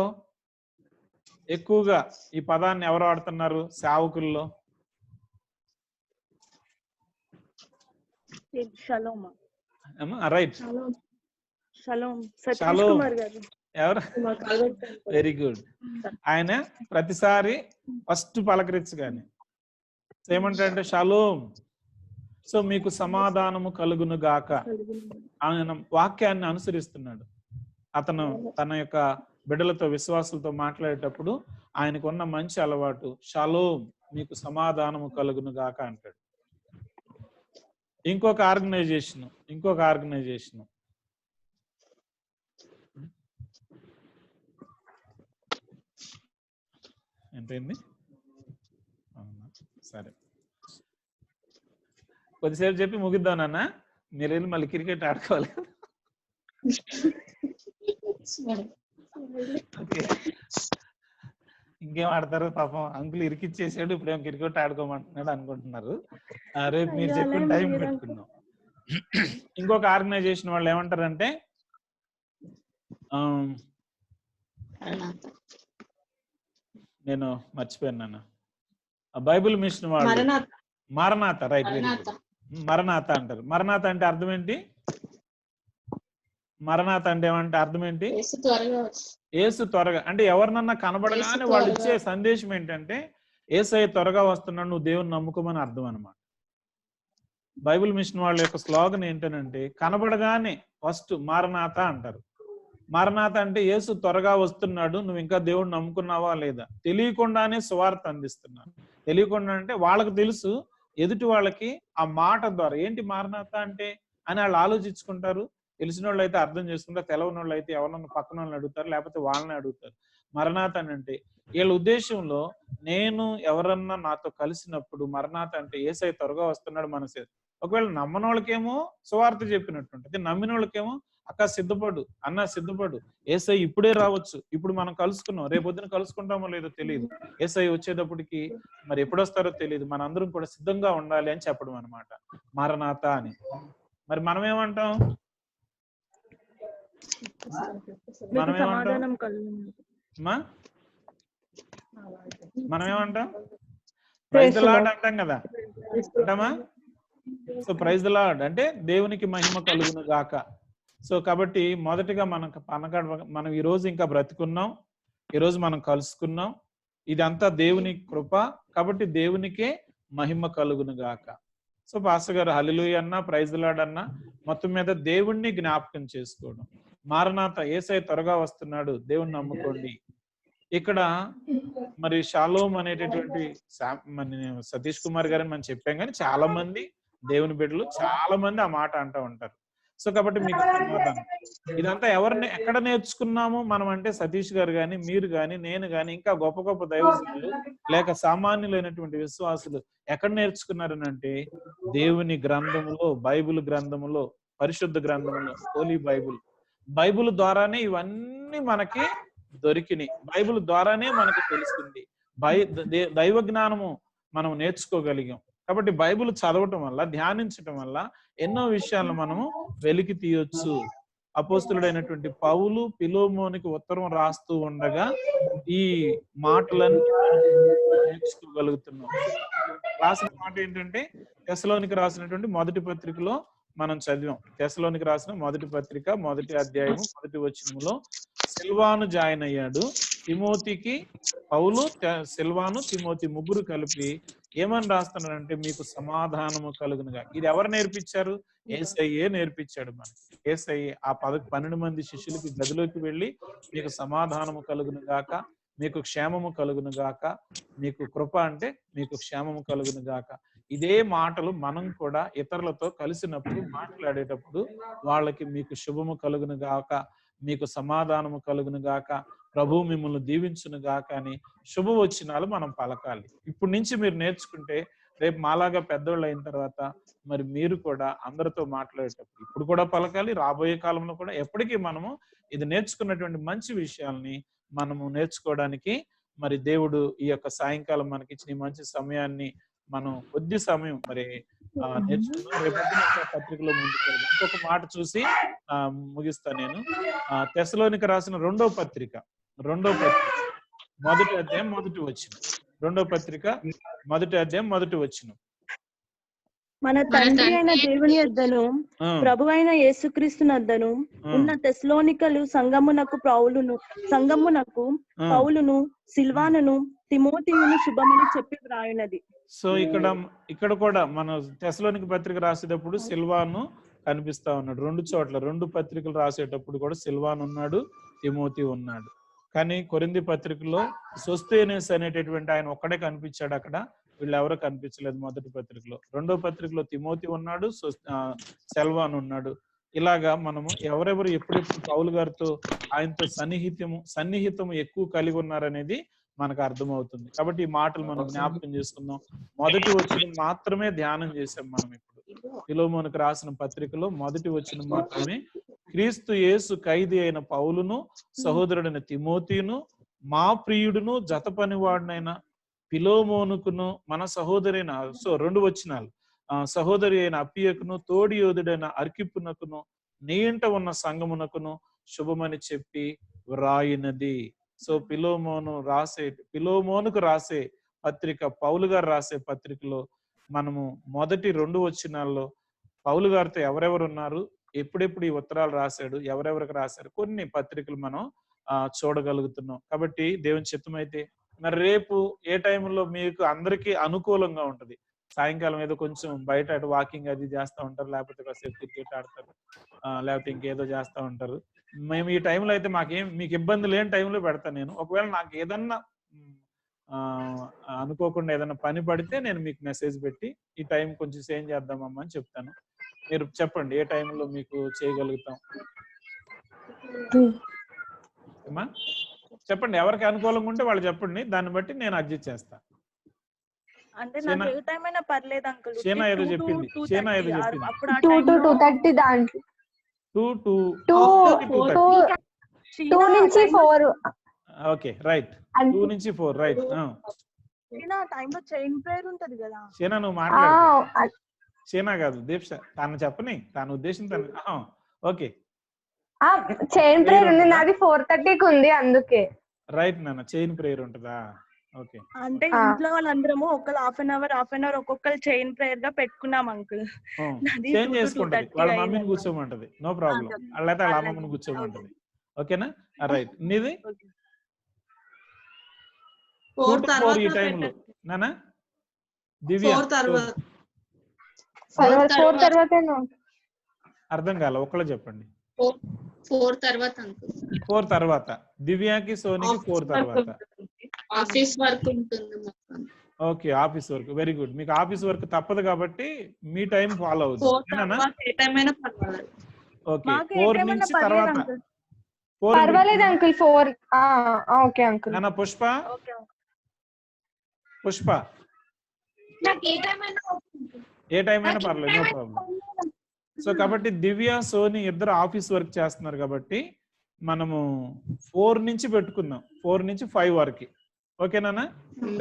ఎక్కువగా ఈ పదాన్ని ఎవరు వాడుతున్నారు సేవకుల్లో? రైట్, ఎవరు? Very good. ఆయన ప్రతిసారి ఫస్ట్ పలకరించగానే ఏమంటాడంటే షలోమ్, సో మీకు సమాధానము కలుగును గాక. ఆయన వాక్యాన్ని అనుసరిస్తున్నాడు. అతను తన యొక్క బిడ్డలతో విశ్వాసులతో మాట్లాడేటప్పుడు ఆయనకున్న మంచి అలవాటు షలోమ్, మీకు సమాధానము కలుగును గాక అంటాడు. ఇంకొక ఆర్గనైజేషన్ ఎంతైంది? సరే, కొద్దిసేపు చెప్పి ముగిద్దాం నాన్న. మీరు వెళ్ళి మళ్ళీ క్రికెట్ ఆడుకోవాలి. ఇంకేం ఆడతారు పాపం, అంకుల్ ఇరికిచ్చేసాడు, ఇప్పుడేమో క్రికెట్ ఆడుకోమంటున్నాడు అనుకుంటున్నారు. రేపు మీరు చెప్పిన టైం పెట్టుకుందాం. ఇంకొక ఆర్గనైజేషన్ వాళ్ళు ఏమంటారంటే, నేను మర్చిపోయాను నాన్న, బైబిల్ మిషన్ వాళ్ళు మరణాత, రైట్, మరణాత అంటారు. మరణాత అంటే అర్థం ఏంటి? మరణాత అంటే ఏమంటే అర్థం ఏంటి? యేసు త్వరగా, అంటే ఎవరినన్నా కనబడగానే వాళ్ళు ఇచ్చే సందేశం ఏంటంటే యేసయ్య త్వరగా వస్తున్నాడు, నువ్వు దేవుని నమ్ముకోమని అర్థం అనమాట. బైబిల్ మిషన్ వాళ్ళ యొక్క స్లోగన్ ఏంటంటే కనబడగానే ఫస్ట్ మరణాత అంటారు. మరణాత అంటే యేసు త్వరగా వస్తున్నాడు, నువ్వు ఇంకా దేవుడిని నమ్ముకున్నావా లేదా. తెలియకుండానే సువార్త అందిస్తున్నారు. తెలియకుండా అంటే వాళ్ళకి తెలుసు, ఎదుటి వాళ్ళకి ఆ మాట ద్వారా ఏంటి మరణాత అంటే అని వాళ్ళు ఆలోచించుకుంటారు. తెలిసిన వాళ్ళు అయితే అర్థం చేసుకుంటారు, తెలవని వాళ్ళు అయితే ఎవరన్నా పక్కన వాళ్ళని అడుగుతారు, లేకపోతే వాళ్ళని అడుగుతారు. మరణాత అంటే వీళ్ళ ఉద్దేశంలో నేను ఎవరన్నా నాతో కలిసినప్పుడు మరణాత అంటే యేసయ్య త్వరగా వస్తున్నాడు మనసే. ఒకవేళ నమ్మని వాళ్ళకేమో సువార్త చెప్పినట్టుంటది, నమ్మిన వాళ్ళకేమో అక్క సిద్ధపడు, అన్న సిద్ధపడు, యేసయ్య ఇప్పుడే రావచ్చు, ఇప్పుడు మనం కలుసుకున్నాం, రేపొద్దున కలుసుకుంటామో లేదో తెలియదు, యేసయ్య వచ్చేటప్పటికి మరి ఎప్పుడు వస్తారో తెలియదు, మన అందరం కూడా సిద్ధంగా ఉండాలి అని చెప్పడం అనమాట మరణాత అని. మరి మనం ఏమంటాం? మనమేమంటాం? ప్రైజ్ ది లార్డ్ అంటాం కదా, అంటామా? సో ప్రైజ్ ది లార్డ్ అంటే దేవునికి మహిమ కలుగును గాక. సో కాబట్టి మొదటిగా మనం ఈ రోజు ఇంకా బ్రతికున్నాం, ఈ రోజు మనం కలుసుకున్నాం, ఇదంతా దేవుని కృప, కాబట్టి దేవునికే మహిమ కలుగును గాక. సో పాస్టర్ గారు హల్లెలూయా అన్న, ప్రైజ్ ది లార్డ్ అన్న, మొత్తం మీద దేవుణ్ణి జ్ఞాపకం చేసుకోవడం. మారనాథ, యేసయ్య త్వరగా వస్తున్నాడు, దేవుణ్ణి నమ్ముకోండి. ఇక్కడ మరి షాలోమ్ అనేటటువంటి సతీష్ కుమార్ గారని మనం చెప్పాం, కానీ చాలా మంది దేవుని బిడ్డలు చాలా మంది ఆ మాట అంటూ ఉంటారు. సో కాబట్టి మీకు సమాధానం, ఇదంతా ఎవరిని ఎక్కడ నేర్చుకున్నాము మనం అంటే సతీష్ గారు కానీ, మీరు కానీ, నేను కానీ, ఇంకా గొప్ప గొప్ప దైవజనులు లేక సామాన్యులైనటువంటి విశ్వాసులు ఎక్కడ నేర్చుకున్నారని అంటే దేవుని గ్రంథములో, బైబిల్ గ్రంథములో, పరిశుద్ధ గ్రంథములో, హోలీ బైబిల్ ద్వారానే ఇవన్నీ మనకి దొరికినాయి. బైబిల్ ద్వారానే మనకి తెలిసింది. దైవ జ్ఞానము మనం నేర్చుకోగలిగాం. కాబట్టి బైబిల్ చదవటం వల్ల, ధ్యానించటం వల్ల ఎన్నో విషయాలను మనము వెలికి తీయొచ్చు. అపోస్తులుడైనటువంటి పౌలు ఫిలోమోనికి ఉత్తరం రాస్తూ ఉండగా ఈ మాటలన్నీ నేర్చుకోగలుగుతున్నాం. రాసిన మాట ఏంటంటే తెస్సలోనికి రాసినటువంటి మొదటి పత్రికలో మనం చదివాం. తెస్సలోనికి రాసిన మొదటి పత్రిక 1వ అధ్యాయము 1వ వచనములో సిల్వాను జాయిన్ అయ్యాడు. తిమోతికి పౌలు, సిల్వాను, తిమోతి ముగ్గురు కలిపి ఏమని రాస్తున్నారంటే మీకు సమాధానము కలుగునుగా. ఇది ఎవరు నేర్పించారు? యేసయ్యే నేర్పించాడు మనకి. యేసయ్యే ఆ 12 మంది శిష్యులకి గదిలోకి వెళ్ళి మీకు సమాధానము కలుగును గాక, మీకు క్షేమము కలుగును గాక, మీకు కృప అంటే మీకు క్షేమము కలుగును గాక. ఇదే మాటలు మనం కూడా ఇతరులతో కలిసినప్పుడు మాట్లాడేటప్పుడు వాళ్ళకి మీకు శుభము కలుగును గాక, మీకు సమాధానము కలుగును గాక, ప్రభువు మిమ్మల్ని దీవించును గాక అని శుభవచనాలు మనం పలకాలి. ఇప్పటి నుంచి మీరు నేర్చుకుంటే రేపు మాలాగా పెద్దోళ్ళు అయిన తర్వాత మరి మీరు కూడా అందరితో మాట్లాడేటప్పుడు ఇప్పుడు కూడా పలకాలి, రాబోయే కాలంలో కూడా ఎప్పటికీ మనము ఇది నేర్చుకున్నటువంటి మంచి విషయాల్ని మనము నేర్చుకోవడానికి మరి దేవుడు ఈ యొక్క సాయంకాలం మనకి ఇచ్చిన ఈ మంచి సమయాన్ని మనం కొద్ది సమయం మరి నేర్చుకుందాం. రేపు పత్రికలో ముందుకు ఇంకొక మాట చూసి ముగిస్తా నేను. తెస్సలోనికి రాసిన రెండో పత్రిక మొదటి అధ్యాయం మొదటి వచనం. రెండో పత్రిక మొదటి అధ్యాయం మొదటి వచనం. మన తండ్రి అయిన దేవుని యొద్దను ప్రభు అయిన యేసుక్రీస్తు నద్దను ఉన్న తెస్సలోనికలు సంగమునకు పౌలును సిల్వానును తిమోతియును శుభమని చెప్పి వ్రాయునది. సో ఇక్కడ కూడా మన తెస్సలోనిక పత్రిక రాసేటప్పుడు సిల్వాను కనిపిస్తా ఉన్నాడు. రెండు చోట్ల రెండు పత్రికలు రాసేటప్పుడు కూడా సిల్వాను ఉన్నాడు, తిమోతి ఉన్నాడు. కానీ కొరింథీ పత్రికలో సోస్తేనేస్ అనేటటువంటి ఆయన ఒక్కడే కనిపించాడు, అక్కడ వీళ్ళెవరూ కనిపించలేదు మొదటి పత్రికలో. రెండో పత్రికలో తిమోతి ఉన్నాడు, సెల్వాన్ ఉన్నాడు. ఇలాగా మనము ఎవరెవరు ఎప్పుడెప్పుడు పౌలు గారితో ఆయనతో సన్నిహితము ఎక్కువ కలిగి ఉన్నారనేది మనకు అర్థమవుతుంది. కాబట్టి ఈ మాటలు మనం జ్ఞాపకం చేసుకుందాం. మొదటి వచనం మాత్రమే ధ్యానం చేసాం మనం. ఇప్పుడు ఫిలోమోనుకు రాసిన పత్రికలో మొదటి వచనం మాత్రమే. క్రీస్తు యేసు ఖైదీ అయిన పౌలును, సహోదరుడైన తిమోతిను, మా ప్రియుడును జత పనివాడినైన ఫిలోమోనుకును, మన సహోదరైన రెండు వచనాలు, సహోదరి అయిన అప్పియకును, తోడి యోధుడైన అర్కిప్పునకును, నీ ఇంట ఉన్న సంఘమునకును శుభమని చెప్పి వ్రాయినది. సో ఫిలోమోనుకు రాసే పత్రిక, పౌలు గారు రాసే పత్రికలో మనము మొదటి రెండు వచనాల్లో పౌలు గారితో ఎవరెవరు ఉన్నారు, ఎప్పుడెప్పుడు ఈ ఉత్తరాలు రాశాడు, ఎవరెవరికి రాశారు, కొన్ని పత్రికలు మనం చూడగలుగుతున్నాం. కాబట్టి దేవుని చిత్తమైతే మరి రేపు ఏ టైంలో మీకు అందరికీ అనుకూలంగా ఉంటది. సాయంకాలం ఏదో కొంచెం బయట అటు వాకింగ్ అది చేస్తూ ఉంటారు, లేకపోతే కాసేపు క్రికెట్ ఆడతారు, లేకపోతే ఇంకేదో చేస్తూ ఉంటారు. మేము ఈ టైంలో అయితే మీకు ఇబ్బంది లేని టైంలో పెడతాను నేను. ఒకవేళ నాకు ఏదన్నా అనుకోకుండా ఏదైనా పని పడితే నేను మీకు మెసేజ్ పెట్టి ఈ టైం కొంచెం చేంజ్ చేద్దామమ్మా అని చెప్తాను. మీరు చెప్పండి ఏ టైంలో మీకు చేయగలుగుతాం. చెప్పండి, ఎవరికి అనుకూలంగా ఉంటే వాళ్ళు చెప్పండి, దాన్ని బట్టి నేను అడ్జస్ట్ చేస్తా. అంటే నాకు ఏ టైం అయినా పర్లేదు అంకుల్. షేనా ఏదో చెప్పింది. 2-2:30 దాంట్లో 2 నుంచి 4. ఓకే రైట్, 2 నుంచి 4 రైట్. షేనా టైంలో చైన్ ప్రేయర్ ఉంటది కదా. షేనా నువ్వు మాట్లాడు. షేనా కాదు దీప్ష, తను చెప్పని తన ఉద్దేశం తను. ఓకే చైన్ ప్రేయర్ ఉంది, నాది 4:30కి ఉంది అందుకే. రైట్ నాన్న, చైన్ ప్రేయర్ ఉంటదా? ఓకే. అంటే ఇంట్లో వాళ్ళందరము ఒకళ్ళు హాఫ్ అన్ అవర్ ఒక్కొక్కరు చైన్ ప్రేయర్ గా పెట్టుకున్నాం అంకుల్. చేంజ్ చేసుకుంటది, వాళ్ళ మమ్మీని కూర్చోమంటది, నో ప్రాబ్లం. వాళ్ళైతే వాళ్ళ అమ్మమ్మని కూర్చోమంటది. ఓకేనా? రైట్. నీది 4 ఈ టైంలో నానా దివ్య? అర్థం కాల, ఒక్కళ్ళే చెప్పండి. 4 తర్వాత దివ్యాకి, సోనికి 4 తర్వాత ఆఫీస్ వర్క్ ఉంటుంది. Okay, office work. Very good. మీకు ఆఫీస్ వర్క్ తప్పదు కాబట్టి మీ టైం ఫాలో అవుతుంది. ఓకే, 4 నుంచి తర్వాత పర్వాలేదు అంకుల్. 4 okay uncle. నాన్న పుష్ప ఏ టైం అయినా పర్లేదు, నో ప్రాబ్లం. సో కాబట్టి దివ్య, సోని ఇద్దరు ఆఫీస్ వర్క్ చేస్తున్నారు కాబట్టి మనము 4 నుంచి పెట్టుకుందాం, 4 నుంచి 5 వరకు. ఓకేనా?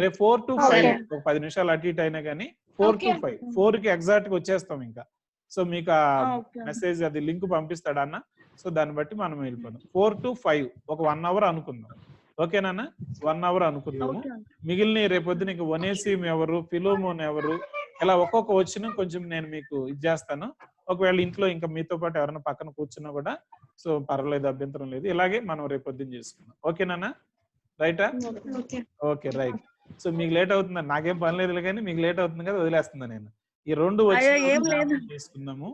రేపు 4 to 5 ఒక 10 నిమిషాలు అటు ఇటు అయినా కానీ 4 to 5, 4కి ఎగ్జాక్ట్ గా వచ్చేస్తాం ఇంకా. సో మీకు ఆ మెసేజ్ అది లింక్ పంపిస్తాడు అన్న. సో దాన్ని బట్టి మనం వెళ్ళిపోదాం. 4 to 5 ఒక 1 అవర్ అనుకుందాం. ఓకేనా? 1 అవర్ అనుకుందాము. మిగిలిన రేపొద్దున ఇంకా ఒనేసిం ఎవరు, ఫిలోమోన్ ఎవరు, ఇలా ఒక్కొక్క వచ్చిన కొంచెం నేను మీకు ఇది చేస్తాను. ఒకవేళ ఇంట్లో ఇంకా మీతో పాటు ఎవరైనా పక్కన కూర్చున్నా కూడా సో పర్వాలేదు, అభ్యంతరం లేదు. ఇలాగే మనం రేపొద్దున చేసుకుందాం. ఓకేనా? రైటా? Okay right. సో మీకు లేట్ అవుతుంది, నాకేం పని లేదు కానీ మీకు లేట్ అవుతుంది కదా, వదిలేస్తున్నా నేను. ఈ 2 వచ్చి చేసుకుందాము.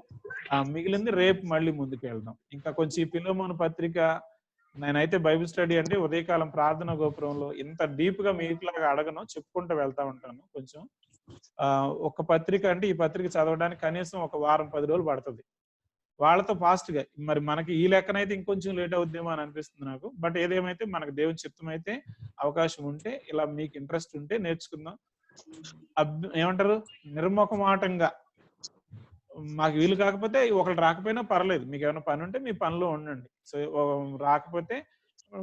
మిగిలింది రేపు మళ్ళీ ముందుకు వెళ్దాం. ఇంకా కొంచెం ఈ ఫిలోమోను పత్రిక నేనైతే బైబిల్ స్టడీ అంటే ఉదయకాలం ప్రార్థన గోపురంలో ఇంత డీప్ గా మీకులాగా అడగను, చెప్పుకుంటూ వెళ్తా ఉంటాను. కొంచెం ఒక పత్రిక అంటే ఈ పత్రిక చదవడానికి కనీసం ఒక వారం 10 రోజులు పడుతుంది వాళ్ళతో ఫాస్ట్ గా. మరి మనకి ఈ లెక్కనైతే ఇంకొంచెం లేట్ అవుద్దేమో అని అనిపిస్తుంది నాకు. బట్ ఏదేమైతే మనకు దేవుని చిత్తం అయితే అవకాశం ఉంటే ఇలా మీకు ఇంట్రెస్ట్ ఉంటే నేర్చుకుందాం. ఏమంటారు, నిర్ముఖమాటంగా మాకు వీలు కాకపోతే ఒకళ్ళు రాకపోయినా పర్లేదు, మీకు ఏమైనా పని ఉంటే మీ పనిలో ఉండండి. సో రాకపోతే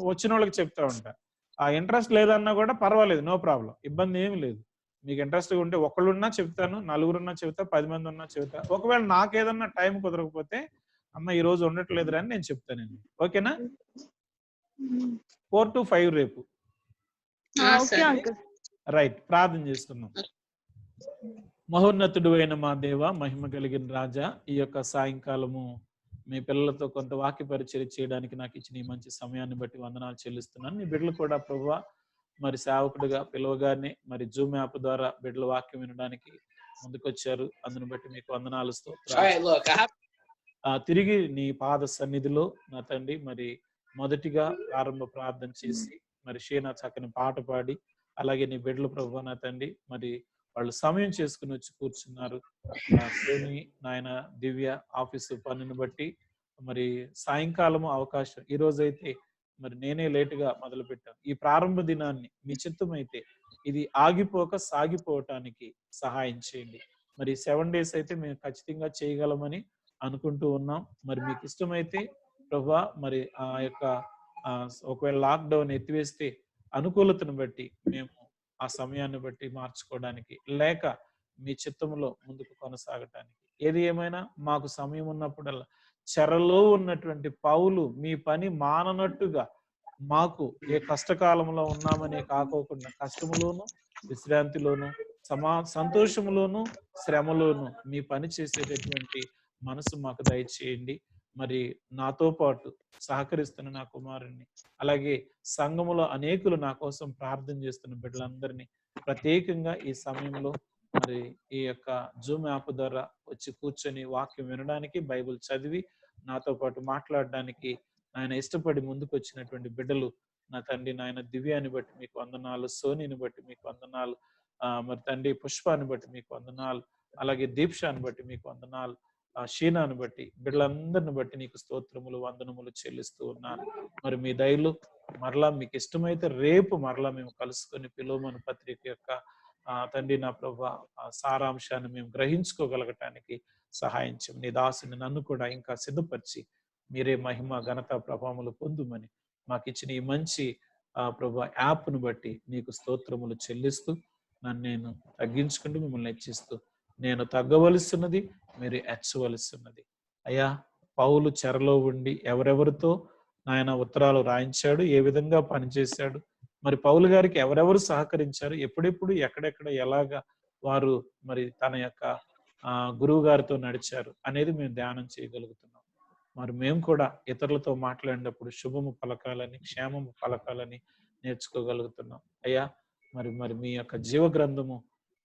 వచ్చిన వాళ్ళకి చెప్తా ఉంటా. ఆ ఇంట్రెస్ట్ లేదన్నా కూడా పర్వాలేదు, నో ప్రాబ్లం, ఇబ్బంది ఏమి లేదు. మీకు ఇంట్రెస్ట్ ఉంటే ఒకళ్ళున్నా చెప్తాను, నలుగురున్నా చెప్తా, 10 మంది ఉన్నా చెప్తా. ఒకవేళ నాకేదన్నా టైం కుదరకపోతే అమ్మ ఈ రోజు ఉండట్లేదు అని నేను చెప్తానండి. ఓకేనా? 4 to 5 రేపు. రైట్, ప్రార్థన చేసుకుందాం. మహోన్నతుడు అయిన మా దేవ, మహిమ కలిగిన రాజా, ఈ యొక్క సాయంకాలము మీ పిల్లలతో కొంత వాక్య పరిచయం చేయడానికి నాకు ఇచ్చిన ఈ మంచి సమయాన్ని బట్టి వందనాలు చెల్లిస్తున్నాను. మీ బిడ్డలు కూడా ప్రభువా మరి సేవకుడిగా పిలవగానే మరి జూమ్ యాప్ ద్వారా బిడ్డల వాక్యం వినడానికి ముందుకొచ్చారు. అందుని బట్టి మీకు వందనాలు. తిరిగి నీ పాద సన్నిధిలో నా తండ్రి మరి మొదటిగా ప్రారంభ ప్రార్థన చేసి మరి షీనా చక్కని పాట పాడి, అలాగే నీ బిడ్డలు ప్రభువా నా తండ్రి మరి వాళ్ళు సమయం చేసుకుని వచ్చి కూర్చున్నారు. సోని నాయన దివ్య ఆఫీసు పనిని బట్టి మరి సాయంకాలము అవకాశం, ఈ రోజైతే మరి నేనే లేటుగా మొదలు పెట్టాను. ఈ ప్రారంభ దినాన్ని మీ చిత్తమైతే ఇది ఆగిపోక సాగిపోవటానికి సహాయం చేయండి. మరి 7 days అయితే మేము ఖచ్చితంగా చేయగలమని అనుకుంటూ ఉన్నాం. మరి మీకు ఇష్టమైతే ప్రభువా మరి ఆ యొక్క ఒకవేళ లాక్డౌన్ ఎత్తివేస్తే అనుకూలతను బట్టి మేము ఆ సమయాన్ని బట్టి మార్చుకోవడానికి, లేక మీ చిత్తంలో ముందుకు కొనసాగటానికి, ఏది ఏమైనా మాకు సమయం ఉన్నప్పుడల్లా చెరలో ఉన్నటువంటి పౌలు మీ పని మాననట్టుగా మాకు ఏ కష్టకాలంలో ఉన్నామనే కాకోకుండా కష్టములోను విశ్రాంతిలోను సంతోషములోను శ్రమలోను మీ పని చేసేటటువంటి మనసు మాకు దయచేయండి. మరి నాతో పాటు సహకరిస్తున్న నా కుమారుణ్ణి, అలాగే సంఘములో అనేకులు నా కోసం ప్రార్థన చేస్తున్న బిడ్డలందరినీ ప్రత్యేకంగా ఈ సమయంలో మరి ఈ యొక్క జూమ్ యాప్ ద్వారా వచ్చి కూర్చొని వాక్యం వినడానికి, బైబిల్ చదివి నాతో పాటు మాట్లాడడానికి ఆయన ఇష్టపడి ముందుకు వచ్చినటువంటి బిడ్డలు నా తండ్రి నాయన దివ్యాన్ని బట్టి మీకు వందనాలు, సోనిని బట్టి మీకు వందనాలు, మరి తండ్రి పుష్పాన్ని బట్టి మీకు వందనాలు, అలాగే దీక్షాన్ని బట్టి మీకు వందనాలు, షీనాను బట్టి బిడ్డలందరిని బట్టి నీకు స్తోత్రములు వందనములు చెల్లిస్తూ ఉన్నాను. మరి మీ దయలు మరలా మీకు ఇష్టమైతే రేపు మరలా మేము కలుసుకొని ఫిలోమోను పత్రిక యొక్క తండ్రి నా ప్రభువా సారాంశాన్ని మేము గ్రహించుకోగలగటానికి సహాయం చేయండి. నీ దాసుని నన్ను కూడా ఇంకా సిద్ధపరిచి మీరే మహిమ ఘనత ప్రభావములు పొందుమని మాకు ఇచ్చిన ఈ మంచి ప్రభు యాప్ను బట్టి నీకు స్తోత్రములు చెల్లిస్తూ నన్ను నేను తగ్గించుకుంటూ మిమ్మల్ని హెచ్చిస్తూ, నేను తగ్గవలసినది మీరు హెచ్చవలసినది. అయ్యా, పౌలు చెరలో ఉండి ఎవరెవరితో ఆయన ఉత్తరాలు రాయించాడు, ఏ విధంగా పనిచేశాడు, మరి పౌలు గారికి ఎవరెవరు సహకరించారు, ఎప్పుడెప్పుడు ఎక్కడెక్కడ ఎలాగా వారు మరి తన యొక్క గురువు గారితో నడిచారు అనేది మేము ధ్యానం చేయగలుగుతున్నాం. మరి మేము కూడా ఇతరులతో మాట్లాడినప్పుడు శుభము పలకాలని, క్షేమము పలకాలని నేర్చుకోగలుగుతున్నాం. అయ్యా, మరి మీ యొక్క జీవ గ్రంథము,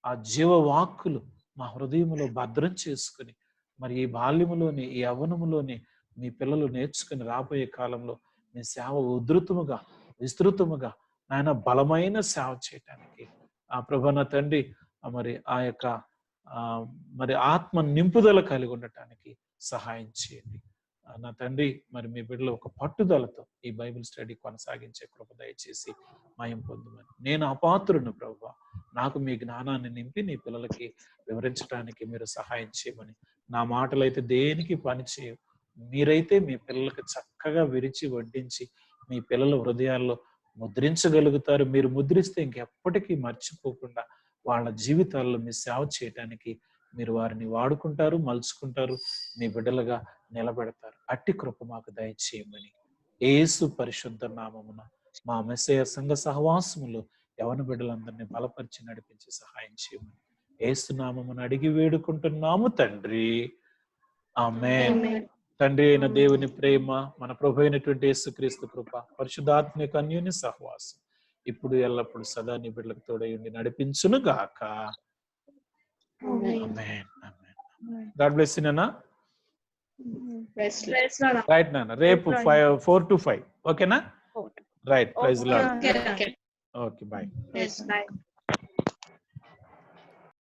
ఆ జీవ వాక్కులు మా హృదయములో భద్రం చేసుకుని మరి ఈ బాల్యములోని ఈ యవ్వనములోని మీ పిల్లలు నేర్చుకుని రాబోయే కాలంలో మీ సేవ ఉధృతముగా విస్తృతముగా నాయన బలమైన సేవ చేయటానికి ప్రభు నా తండ్రి మరి ఆ యొక్క మరి ఆత్మ నింపుదల కలిగి ఉండటానికి సహాయం చేయండి నా తండ్రి. మరి మీ బిడ్డలు ఒక పట్టుదలతో ఈ బైబిల్ స్టడీ కొనసాగించే కృప దయచేసి మహిమ పొందమని. నేను అపాత్రును ప్రభువా, నాకు మీ జ్ఞానాన్ని నింపి నీ పిల్లలకి వివరించడానికి మీరు సహాయం చేయమని. నా మాటలైతే దేనికి పని చేయవు, మీరైతే మీ పిల్లలకి చక్కగా విరిచి వడ్డించి మీ పిల్లల హృదయాల్లో ముద్రించగలుగుతారు. మీరు ముద్రిస్తే ఇంకెప్పటికీ మర్చిపోకుండా వాళ్ళ జీవితాల్లో మీ సేవ చేయటానికి మీరు వారిని వాడుకుంటారు, మలుచుకుంటారు, మీ బిడ్డలుగా నిలబెడతారు. అట్టి కృప మాకు దయచేయమని యేసు పరిశుద్ధ నామమున మా మెస్సయ సంఘ సహవాసములో యవన బిడ్డలందరినీ బలపరిచి నడిపించి సహాయం చేయమని యేసు నామమున అడిగి వేడుకుంటున్నాము తండ్రి, ఆమేన్. తండ్రి అయిన దేవుని ప్రేమ, మన ప్రభు అయినటువంటి యేసుక్రీస్తు కృప, పరిశుద్ధాత్మిక అన్యోన్య సహవాసం ఇప్పుడు ఎల్లప్పుడు సదా నీ బిడ్డలకు తోడై ఉండి నడిపించును గాక. ఆమేన్. గాడ్ బ్లెస్ యు నాన్న. రైట్ నాన్న, రేపు 4 to 5 ఓకేనా? Right, praise lord. Okay okay, bye. Yes, bye.